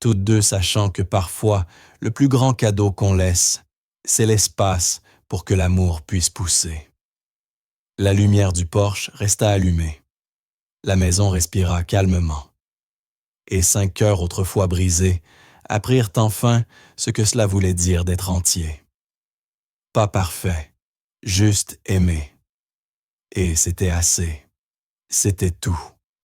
Toutes 2 sachant que parfois, le plus grand cadeau qu'on laisse, c'est l'espace pour que l'amour puisse pousser. La lumière du porche resta allumée. La maison respira calmement. Et 5 cœurs autrefois brisés apprirent enfin ce que cela voulait dire d'être entier. Pas parfait, juste aimé. Et c'était assez. C'était tout.